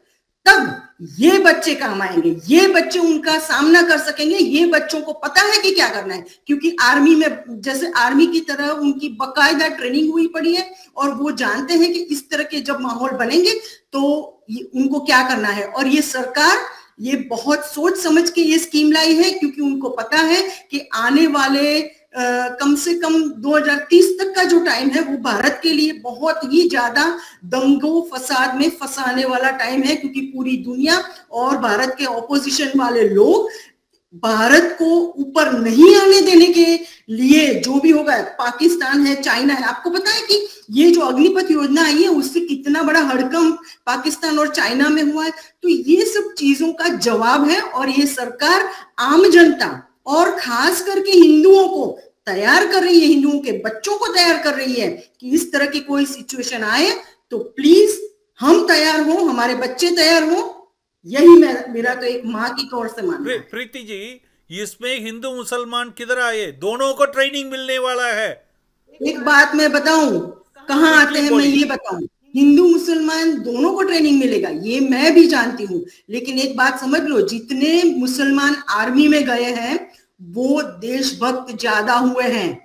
तब ये बच्चे काम आएंगे, ये बच्चे उनका सामना कर सकेंगे। ये बच्चों को पता है कि क्या करना है, क्योंकि आर्मी में, जैसे आर्मी की तरह उनकी बकायदा ट्रेनिंग हुई पड़ी है और वो जानते हैं कि इस तरह के जब माहौल बनेंगे तो उनको क्या करना है। और ये सरकार ये बहुत सोच समझ के ये स्कीम लाई है, क्योंकि उनको पता है कि आने वाले कम से कम 2030 तक का जो टाइम है वो भारत के लिए बहुत ही ज्यादा दंगों फसाद में फंसाने वाला टाइम है, क्योंकि पूरी दुनिया और भारत के ऑपोजिशन वाले लोग भारत को ऊपर नहीं आने देने के लिए जो भी होगा, पाकिस्तान है, चाइना है। आपको पता है कि ये जो अग्निपथ योजना आई है उससे कितना बड़ा हड़कंप पाकिस्तान और चाइना में हुआ है। तो ये सब चीजों का जवाब है और ये सरकार आम जनता और खास करके हिंदुओं को तैयार कर रही है, हिंदुओं के बच्चों को तैयार कर रही है कि इस तरह की कोई सिचुएशन आए तो प्लीज हम तैयार हो, हमारे बच्चे तैयार हो। यही मेरा तो एक माँ की तौर से मानना है। प्रीति जी, इसमें हिंदू मुसलमान किधर आए? दोनों को ट्रेनिंग मिलने वाला है। एक बात मैं बताऊं, कहाँ आते हैं मैं ये बताऊं, हिंदू मुसलमान दोनों को ट्रेनिंग मिलेगा, ये मैं भी जानती हूँ। लेकिन एक बात समझ लो, जितने मुसलमान आर्मी में गए हैं वो देशभक्त ज्यादा हुए हैं।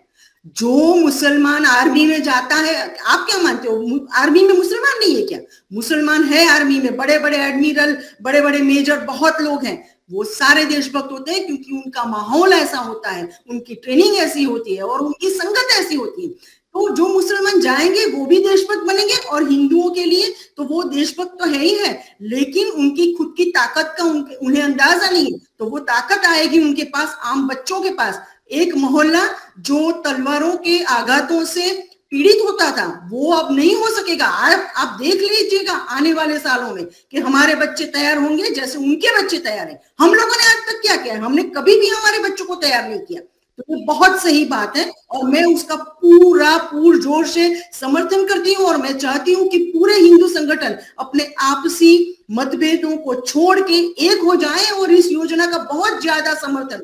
जो मुसलमान आर्मी में जाता है, आप क्या मानते हो आर्मी में मुसलमान नहीं है क्या? मुसलमान है आर्मी में, बड़े बड़े एडमिरल, बड़े बड़े मेजर, बहुत लोग हैं। वो सारे देशभक्त होते हैं क्योंकि उनका माहौल ऐसा होता है, उनकी ट्रेनिंग ऐसी होती है और उनकी संगत ऐसी होती है। तो जो मुसलमान जाएंगे वो भी देशभक्त बनेंगे, और हिंदुओं के लिए तो वो देशभक्त तो है ही है, लेकिन उनकी खुद की ताकत का उन्हें अंदाजा नहीं है। तो वो ताकत आएगी उनके पास, आम बच्चों के पास। एक मोहल्ला जो तलवारों के आघातों से पीड़ित होता था वो अब नहीं हो सकेगा। आप देख लीजिएगा आने वाले सालों में कि हमारे बच्चे तैयार होंगे जैसे उनके बच्चे तैयार हैं। हम लोगों ने आज तक क्या किया? हमने कभी भी हमारे बच्चों को तैयार नहीं किया। तो ये बहुत सही बात है और मैं उसका पूरा जोर से समर्थन करती हूँ, और मैं चाहती हूँ कि पूरे हिंदू संगठन अपने आपसी मतभेदों को छोड़ के एक हो जाएं और इस योजना का बहुत ज्यादा समर्थन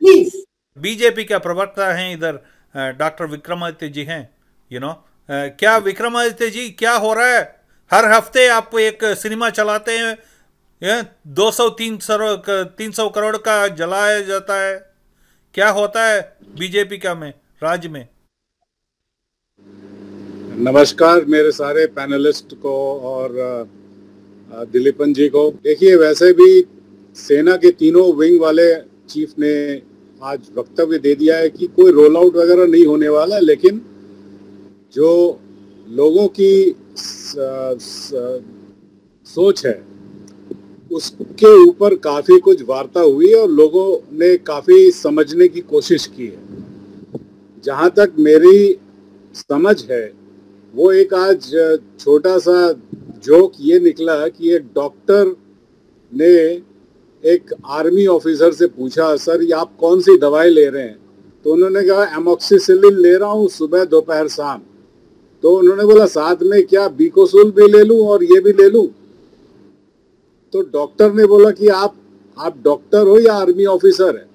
प्लीज। बीजेपी का प्रवक्ता हैं इधर डॉक्टर विक्रमादित्य जी हैं, क्या विक्रमादित्य जी क्या हो रहा है? हर हफ्ते आप एक सिनेमा चलाते हैं, 200-300 करोड़ का जलाया जाता है। क्या होता है बीजेपी का में राज्य में? नमस्कार मेरे सारे पैनलिस्ट को और दिलीपन जी को। देखिए, वैसे भी सेना के तीनों विंग वाले चीफ ने आज वक्तव्य दे दिया है कि कोई रोल आउट वगैरह नहीं होने वाला, लेकिन जो लोगों की सोच है उसके ऊपर काफी कुछ वार्ता हुई और लोगों ने काफी समझने की कोशिश की है। जहां तक मेरी समझ है वो एक आज छोटा सा जोक ये निकला कि एक डॉक्टर ने एक आर्मी ऑफिसर से पूछा, सर ये आप कौन सी दवाई ले रहे हैं? तो उन्होंने कहा एमॉक्सिसिलिन ले रहा हूँ सुबह दोपहर शाम। तो उन्होंने बोला साथ में क्या बीकोसुल भी ले लूं और ये भी ले लूं? तो डॉक्टर ने बोला कि आप डॉक्टर हो या आर्मी ऑफिसर है?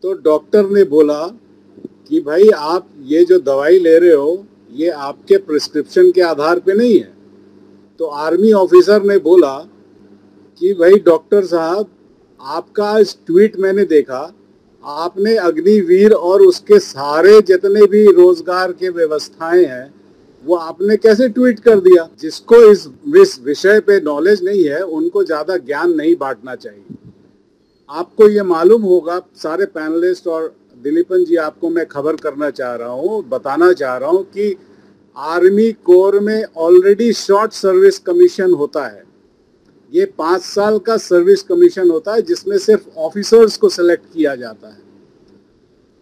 तो डॉक्टर ने बोला कि भाई आप ये जो दवाई ले रहे हो ये आपके प्रिस्क्रिप्शन के आधार पे नहीं है। तो आर्मी ऑफिसर ने बोला कि भाई डॉक्टर साहब आपका आज ट्वीट मैंने देखा, आपने अग्निवीर और उसके सारे जितने भी रोजगार के व्यवस्थाएं हैं वो आपने कैसे ट्वीट कर दिया? जिसको इस विषय पे नॉलेज नहीं है उनको ज्यादा ज्ञान नहीं बांटना चाहिए। आपको ये मालूम होगा, सारे पैनलिस्ट और दिलीपन जी आपको मैं खबर करना चाह रहा हूँ, बताना चाह रहा हूँ कि आर्मी कोर में ऑलरेडी शॉर्ट सर्विस कमीशन होता है। ये 5 साल का सर्विस कमीशन होता है जिसमें सिर्फ ऑफिसर्स को सिलेक्ट किया जाता है।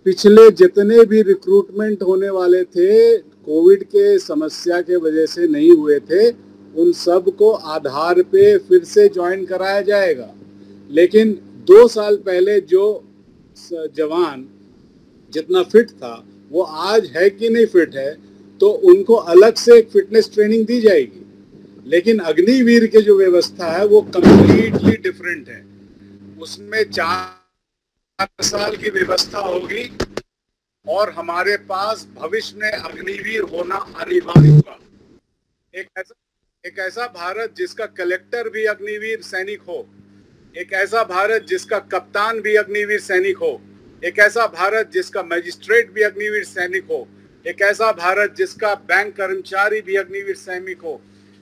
पिछले जितने भी रिक्रूटमेंट होने वाले थे कोविड के समस्या के वजह से नहीं हुए थे, उन सब को आधार पे फिर से ज्वाइन कराया जाएगा। लेकिन 2 साल पहले जो जवान जितना फिट था वो आज है कि नहीं फिट है, तो उनको अलग से एक फिटनेस ट्रेनिंग दी जाएगी। लेकिन अग्निवीर के जो व्यवस्था है वो कंप्लीटली डिफरेंट है। उसमें 4 साल की व्यवस्था होगी और हमारे पास भविष्य में अग्निवीर होना अनिवार्य होगा। एक ऐसा भारत जिसका कलेक्टर भी अग्निवीर सैनिक हो, एक ऐसा भारत जिसका कप्तान भी अग्निवीर सैनिक हो, एक ऐसा भारत जिसका मजिस्ट्रेट भी अग्निवीर सैनिक हो, एक ऐसा भारत जिसका बैंक कर्मचारी भी अग्निवीर सैनिक हो,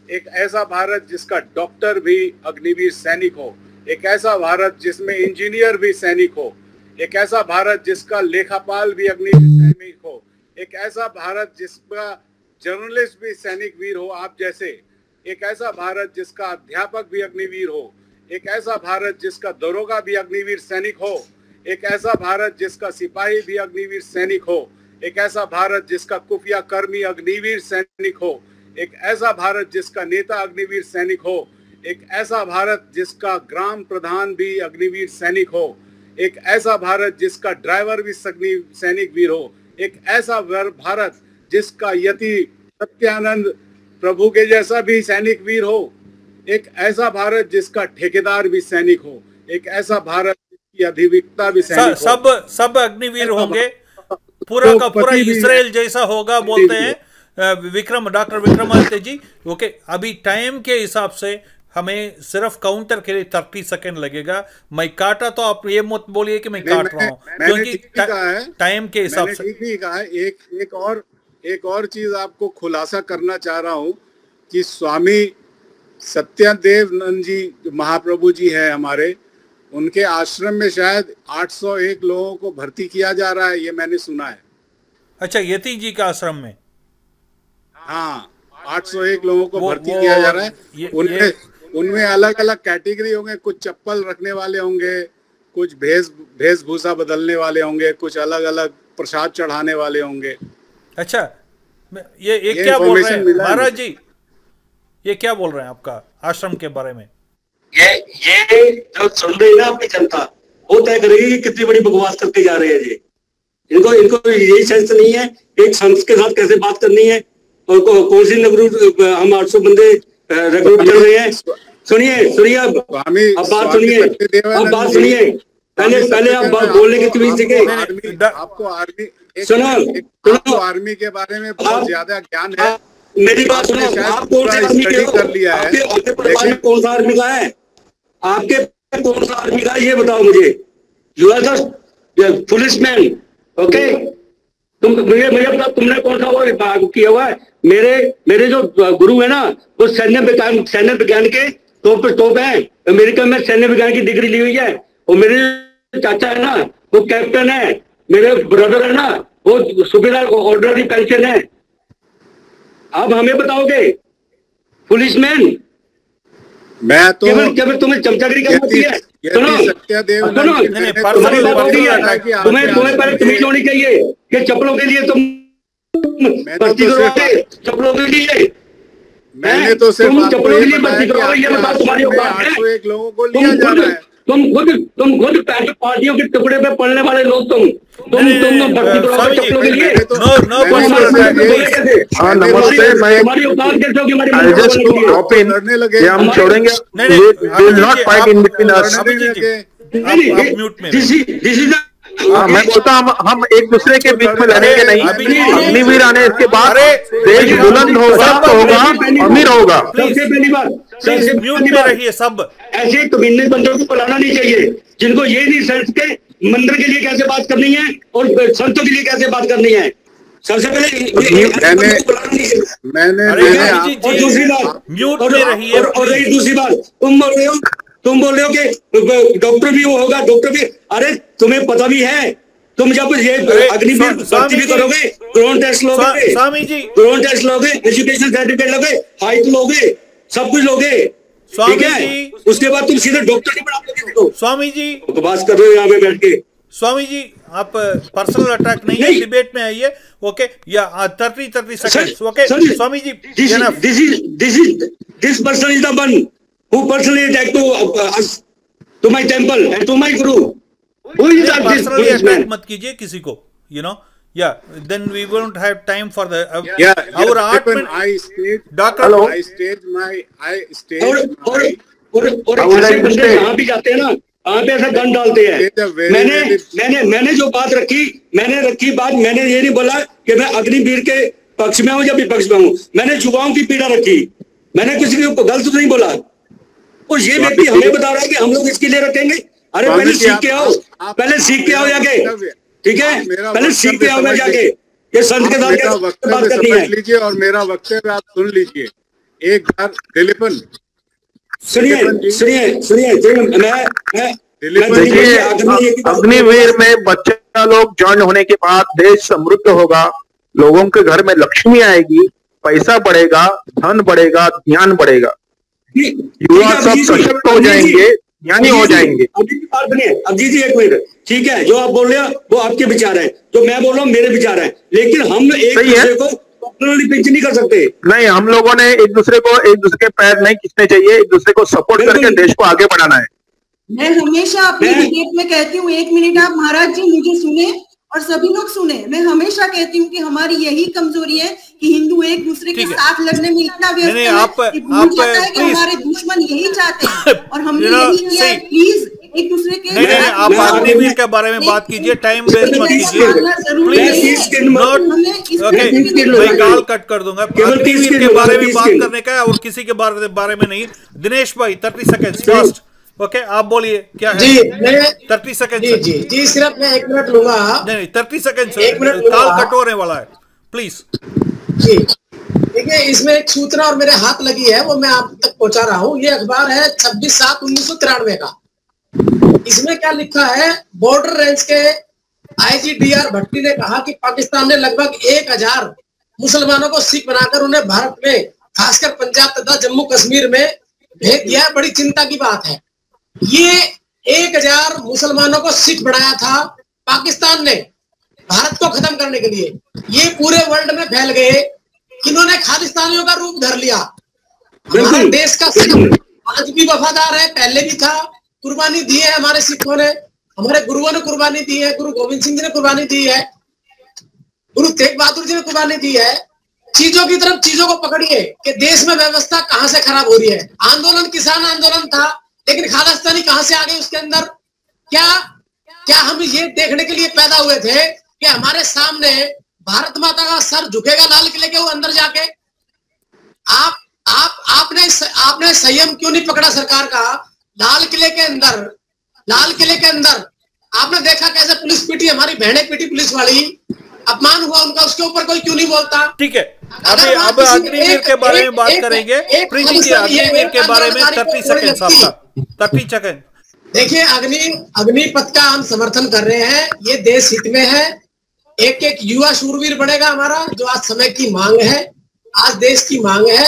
एक ऐसा भारत जिसका डॉक्टर भी अग्निवीर सैनिक हो, एक ऐसा भारत जिसमें इंजीनियर भी सैनिक हो, एक ऐसा भारत जिसका लेखापाल भी अग्निवीर सैनिक हो, एक ऐसा भारत जिसका जर्नलिस्ट भी सैनिक वीर हो आप जैसे, एक ऐसा भारत जिसका अध्यापक भी अग्निवीर हो, एक ऐसा भारत जिसका दरोगा भी अग्निवीर सैनिक हो, एक ऐसा भारत जिसका सिपाही भी अग्निवीर सैनिक हो, एक ऐसा भारत जिसका खुफिया कर्मी अग्निवीर सैनिक हो, एक ऐसा भारत जिसका नेता अग्निवीर सैनिक हो, एक ऐसा भारत जिसका ग्राम प्रधान भी अग्निवीर सैनिक हो, एक ऐसा भारत जिसका ड्राइवर भी सैनिक वीर हो, एक ऐसा भारत जिसका यति सत्यानंद प्रभु के जैसा भी सैनिक वीर हो, एक ऐसा भारत जिसका ठेकेदार भी सैनिक हो, एक ऐसा भारत जिसकी अधिविक्ता भी सैनिक हो। सब अग्निवीर होंगे, पूरा का पूरा इजराइल जैसा होगा बोलते हैं डॉक्टर विक्रमादित्य जी। ओके, अभी टाइम के हिसाब से हमें सिर्फ काउंटर के लिए 30 सेकंड लगेगा। मैं काटा तो आप ये मत बोलिए कि मैं काट रहा हूँ, क्योंकि टाइम के हिसाब से ठीक ही कहा है। एक और चीज आपको खुलासा करना चाह रहा हूँ कि स्वामी सत्यदेवानंद जी महाप्रभु जी है हमारे, उनके आश्रम में शायद 801 लोगों को भर्ती किया जा रहा है, ये मैंने सुना है। अच्छा, यति जी का आश्रम में? हाँ, 801 लोगों को भर्ती किया जा रहा है। उनमें अलग अलग कैटेगरी होंगे, कुछ चप्पल रखने वाले होंगे, कुछ भेषभूषा बदलने वाले होंगे, कुछ अलग अलग प्रसाद चढ़ाने वाले होंगे। अच्छा, ये क्या बोल रहे हैं महाराज जी? ये क्या बोल रहे हैं आपका आश्रम के बारे में? ये जो सुन रही है ना अपनी जनता, वो तय करेगी कि कितनी बड़ी बकवास करके जा रहे हैं जी। इनको यही सेंस नहीं है एक संत के साथ कैसे बात करनी है, और कौन सी हम 800 बंदे रिक्रूट कर रहे हैं। सुनिए अब बात सुनिए, पहले आप बोलने की तमीज सीखे। आपको आर्मी के बारे में बहुत ज्यादा ज्ञान है। मेरी बात सुनो, आप कौन सा आर्मी कर लिया है? आपके परिवार में कौन सा आर्मी का है? आपके कौन सा आर्मी का, ये बताओ मुझे। You are just policeman, okay? मुझे बता, तुमने कौन सा वो किया हुआ है? मेरे जो गुरु है ना, वो सैन्य विज्ञान के टॉप है। अमेरिका में सैन्य विज्ञान की डिग्री ली हुई है। और मेरे चाचा है ना, वो कैप्टन है। मेरे ब्रदर है ना, वो सुबेदार ऑर्डनरी पेंशन है। अब हमें बताओगे पुलिसमैन? मैं तो केवल तुम्हें चमचागिरी करनी होती है। सुनो, तुम्हें पहले तमीज होनी चाहिए कि चप्पलों के लिए तुम भर्ती करवाओगे चप्पलों के लिए? मैंने तो सिर्फ तुम आपको चप्पलों के ये लिए बताया भर्ती कि करवाओगे, ये बताओ तुम्हारी औकात है? 801 लोगों को लिया जा रहा है। तुम खुद पार्टियों के टुकड़े पे पड़ने वाले लोग तुम भर्ती करवाओगे चप्पलों के लिए? हाँ नमस्ते, मैं हमारी औकात कैसे होगी? I'll just drop in. लड़ने लगे ये हम छोड़ेंगे, we will not fight in between us. आप म्यूट में रहिए। हाँ मैं बोलता हूँ हम एक दूसरे के बीच में लड़ेंगे नहीं। अग्निवीर आने इसके बाद देश बुलंद होगा तो होगा, अमीर होगा। सबसे पहली बात, सबसे म्यूट में रहिए सब। ऐसे कमीने बंदों को बुलाना नहीं चाहिए जिनको ये नहीं समझ के मंदिर के लिए कैसे बात करनी है और संतों के लिए कैसे बात करनी है। सबसे पहले मैंने और दूसरी बात म्यूट में रहिए। और रही दूसरी बात, तुम बोल रहे हो कि डॉक्टर भी वो होगा, डॉक्टर भी, अरे तुम्हें पता भी है, तुम जब ये अग्निवीर भर्ती भी करोगे, ग्राउंड टेस्ट लोगे, स्वामी जी ग्राउंड टेस्ट लोगे, एजुकेशन सर्टिफिकेट लोगे, हाइट लोगे, सब कुछ लोगे, ठीक है? उसके बाद तुम सीधे डॉक्टर नहीं बना। स्वामी जी बकवास कर रहे हो यहाँ पे बैठ के। स्वामी जी आप पर्सनल अटैक नहीं है, डिबेट में आइए, ओके? या 30 seconds, okay? Swami ji this person is the one who personally attacked to my temple and to my guru. Who is that? Personally attack मत कीजिए किसी को, you know? Yeah, then we won't have time for the our art. I staged, Doctor, I staged my और ऐसे बंदे जहाँ भी जाते हैं ना, वहाँ पे ऐसा गन डालते हैं। मैंने जो बात रखी, मैंने ये नहीं बोला कि मैं अग्निवीर के पक्ष में हूँ या विपक्ष में हूँ। मैंने युवाओं की पीड़ा रखी, मैंने किसी को गलत तो नहीं बोला। और ये व्यक्ति हमें बता रहा है कि हम लोग इसके लिए रखेंगे। अरे पहले सीख के आओ, जाके, ठीक है? पहले सीख के आओ जाके, ये संत के साथ बात करनी है। लीजिए और मेरा वक्तव्य आप सुन लीजिए एक बार। दिलीपन सुनिए, अग्निवीर में बच्चा लोग ज्वाइन होने के बाद देश समृद्ध होगा, लोगों के घर में लक्ष्मी आएगी, पैसा बढ़ेगा, धन बढ़ेगा, ध्यान बढ़ेगा, युवा सब सशक्त हो जाएंगे, ज्ञानी हो जाएंगे। अब जी एक मिनट, ठीक है? जो आप बोल रहे हो वो आपके विचार है, जो मैं बोल रहा हूँ मेरे विचार है, लेकिन हम एक दूसरे को पिंच नहीं कर सकते। नहीं, हम लोगों ने एक दूसरे के पैर नहीं खींचने चाहिए, एक दूसरे को सपोर्ट करके देश को आगे बढ़ाना है। मैं हमेशा अपने डिबेट में कहती हूँ, 1 मिनट आप महाराज जी मुझे सुने और सभी लोग सुने। मैं हमेशा कहती हूँ कि हमारी यही कमजोरी है कि हिंदू एक दूसरे के साथ लड़ने में इतना व्यस्त है कि भूल जाता है कि हमारे दुश्मन यही चाहते हैं और हमने यही किया है। प्लीज एक दूसरे के नहीं, आप अग्निवीर के बारे में बात कीजिए, टाइम वेस्ट मत कीजिए प्लीज। मैं गाल कट कर दूंगा। अग्निवीर के बारे में बात करने का है और किसी के बारे में नहीं। दिनेश भाई 30 सेकंड फास्ट, ओके? आप बोलिए क्या है जी? 30 सेकंड जी सिर्फ मैं 1 मिनट लूंगा। नहीं 30 सेकंड, काल कट होने वाला है, प्लीज जी। देखिए, इसमें एक सूचना और मेरे हाथ लगी है, वो मैं आप तक पहुंचा रहा हूँ। ये अखबार है 26/7/1993 का। इसमें क्या लिखा है? बॉर्डर रेंज के आईजी DR भट्टी ने कहा कि पाकिस्तान ने लगभग 1000 मुसलमानों को सिख बनाकर उन्हें भारत में, खासकर पंजाब तथा जम्मू कश्मीर में भेज दिया। बड़ी चिंता की बात है। ये 1000 मुसलमानों को सिख बनाया था पाकिस्तान ने भारत को खत्म करने के लिए। ये पूरे वर्ल्ड में फैल गए, इन्होंने खालिस्तानियों का रूप धर लिया। हमारे देश का सिख आज भी वफादार है, पहले भी था। कुर्बानी दी है हमारे सिखों ने, हमारे गुरुओं ने कुर्बानी दी है, गुरु गोविंद सिंह जी ने कुर्बानी दी है, गुरु तेग बहादुर जी ने कुर्बानी दी है। चीजों की तरफ चीजों को पकड़िए कि देश में व्यवस्था कहां से खराब हो रही है। आंदोलन किसान आंदोलन था, लेकिन खालिस्तानी कहां से आ गए उसके अंदर? क्या हम ये देखने के लिए पैदा हुए थे कि हमारे सामने भारत माता का सर झुकेगा लाल किले के अंदर जाके? आपने संयम क्यों नहीं पकड़ा सरकार का? लाल किले के अंदर आपने देखा कैसे पुलिस पीटी, हमारी बहनें पीटी पुलिस वाली, अपमान हुआ उनका, उसके ऊपर कोई क्यों नहीं बोलता? ठीक है, अब अग्निवीर के बारे में बात करेंगे। प्रीति जी, अग्निवीर के बारे में 30 सेकंड आपका, 30 सेकंड। देखिए, अग्निपथ का हम समर्थन कर रहे हैं, ये देश हित में है। एक युवा शूरवीर बढ़ेगा हमारा, जो आज समय की मांग है, आज देश की मांग है।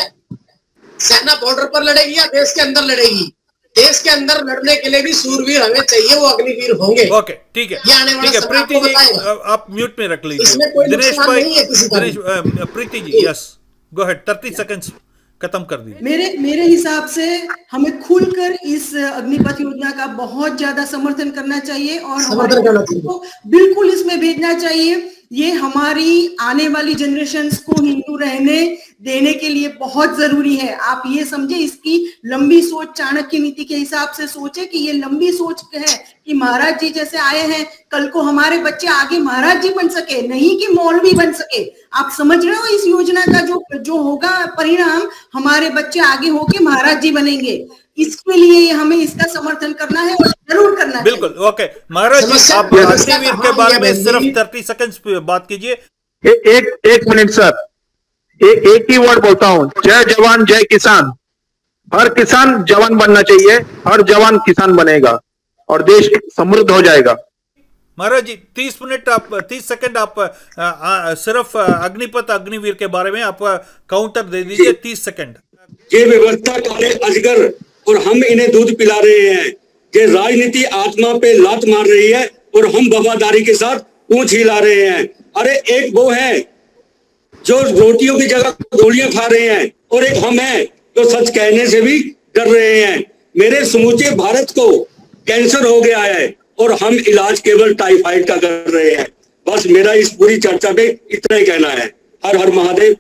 सेना बॉर्डर पर लड़ेगी या देश के अंदर लड़ेगी? देश के अंदर लड़ने के लिए भी सूरवीर हमें चाहिए, वो अग्निवीर होंगे। ओके, ठीक है, ये आने वाला ठीक है। समय प्रीति आपको जी बताएगा। आप म्यूट में रख लीजिए। इसमें कोई दिनेश नुकसान भाई, नहीं है किसी का भी। Dinesh, Preeti ji, yes go ahead, 30 seconds खत्म कर दीजिए। मेरे हिसाब से हमें खुलकर इस अग्निपथ योजना का बहुत ज्यादा समर्थन करना चाहिए और हमारे को बिल्कुल इसमें भेजना चाहिए। ये हमारी आने वाली जनरेशन्स को हिंदू रहने देने के लिए बहुत जरूरी है। आप ये समझे, इसकी लंबी सोच, चाणक्य नीति के हिसाब से सोचे कि ये लंबी सोच है कि महाराज जी जैसे आए हैं, कल को हमारे बच्चे आगे महाराज जी बन सके, नहीं कि मौलवी बन सके। आप समझ रहे हो इस योजना का जो होगा परिणाम, हमारे बच्चे आगे होके महाराज जी बनेंगे। इसके लिए हमें इसका समर्थन करना है और जरूर करना है। बिल्कुल, ओके। महाराज जी, आप अग्निवीर के बारे में सिर्फ 30 सेकंड्स बात कीजिए। एक मिनट सर, एक ही वर्ड बोलता हूं, जय जवान जय किसान। हर किसान जवान बनना चाहिए, हर जवान किसान बनेगा और देश समृद्ध हो जाएगा। महाराज जी 30 मिनट आप 30 सेकंड आप सिर्फ अग्निपथ अग्निवीर के बारे में आप काउंटर दे दीजिए, 30 सेकंड। ये व्यवस्था काले अजगर और हम इन्हें दूध पिला रहे हैं। ये राजनीति आत्मा पे लात मार रही है और हम वफादारी के साथ पूंछ हिला रहे हैं। अरे एक वो है जो रोटियों की जगह गोलियां खा रहे हैं और एक हम हैं जो सच कहने से भी डर रहे हैं। मेरे समूचे भारत को कैंसर हो गया है और हम इलाज केवल टाइफाइड का कर रहे हैं। बस मेरा इस पूरी चर्चा पे इतना ही कहना है। हर हर महादेव।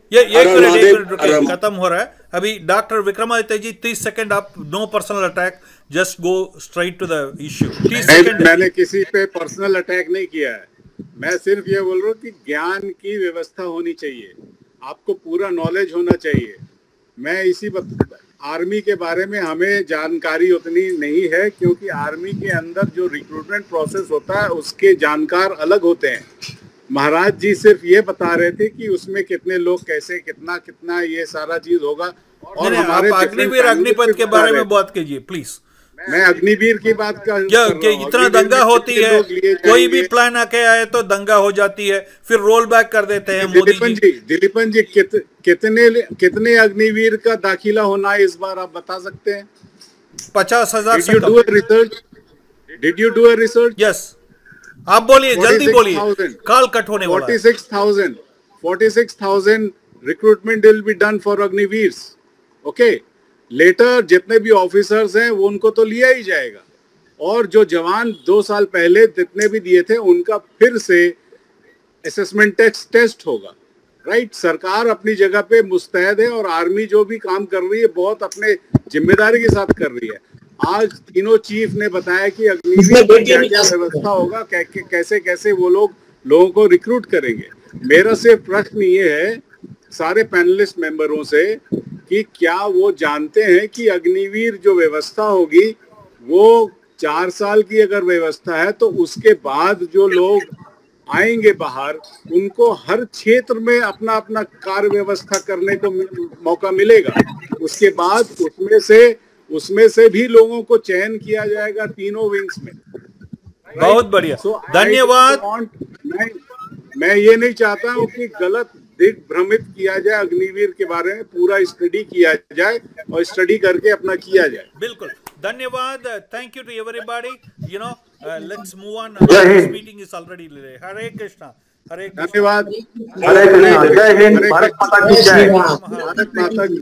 खत्म हो रहा है अभी। डॉक्टर विक्रमादित्य जी 30 सेकंड, आप no personal attack, just go straight to the issue. 30 second. मैंने किसी पे पर्सनल अटैक नहीं किया है, मैं सिर्फ ये बोल रहा हूँ कि ज्ञान की व्यवस्था होनी चाहिए, आपको पूरा नॉलेज होना चाहिए। मैं इसी आर्मी के बारे में हमें जानकारी उतनी नहीं है, क्योंकि आर्मी के अंदर जो रिक्रूटमेंट प्रोसेस होता है उसके जानकार अलग होते हैं। महाराज जी सिर्फ ये बता रहे थे कि उसमें कितने लोग कैसे कितना कितना ये सारा चीज होगा। और हमारे अग्निवीर अग्निपथ के बारे में बात कीजिए प्लीज। मैं अग्निवीर की बात कर इतना दंगा होती है, कोई भी प्लान आके आए तो दंगा हो जाती है, फिर रोल बैक कर देते हैं मोदी जी। दिलीपन जी कितने अग्निवीर का दाखिला होना है इस बार, आप बता सकते हैं? 50,000 से कम। Did you do a research? Yes. आप बोलिए, जल्दी बोलिए, कॉल कट होने वाला है। 46,000 recruitment will be done for Agniveers. Okay, later जितने भी ऑफिसर्स हैं वो उनको तो लिया ही जाएगा, और जो जवान 2 साल पहले जितने भी दिए थे उनका फिर से असेसमेंट टेस्ट होगा। राइट, सरकार अपनी जगह पे मुस्तैद है और आर्मी जो भी काम कर रही है बहुत अपने जिम्मेदारी के साथ कर रही है। आज तीनों चीफ ने बताया कि अग्निवीर में क्या क्या व्यवस्था होगा, कैसे कैसे वो लोगों को रिक्रूट करेंगे। मेरा सिर्फ प्रश्न ये है सारे पैनलिस्ट मेंबरों से कि क्या वो जानते हैं कि अग्निवीर जो व्यवस्था होगी वो 4 साल की अगर व्यवस्था है तो उसके बाद जो लोग आएंगे बाहर उनको हर क्षेत्र में अपना अपना कार्य व्यवस्था करने को मौका मिलेगा। उसके बाद उसमें से भी लोगों को चयन किया जाएगा तीनों विंग्स में। बहुत बढ़िया, धन्यवाद। मैं ये नहीं चाहता हूँ कि गलत दिग्भ्रमित किया जाए, अग्निवीर के बारे में पूरा स्टडी किया जाए और स्टडी करके अपना किया जाए। बिल्कुल, धन्यवाद। Thank you to everybody. You know, let's move on, this meeting is already late. Hare Krishna. Hare धन्यवाद। हरे कृष्णा। जय हिंद। भारत माता की जय। भारत माता की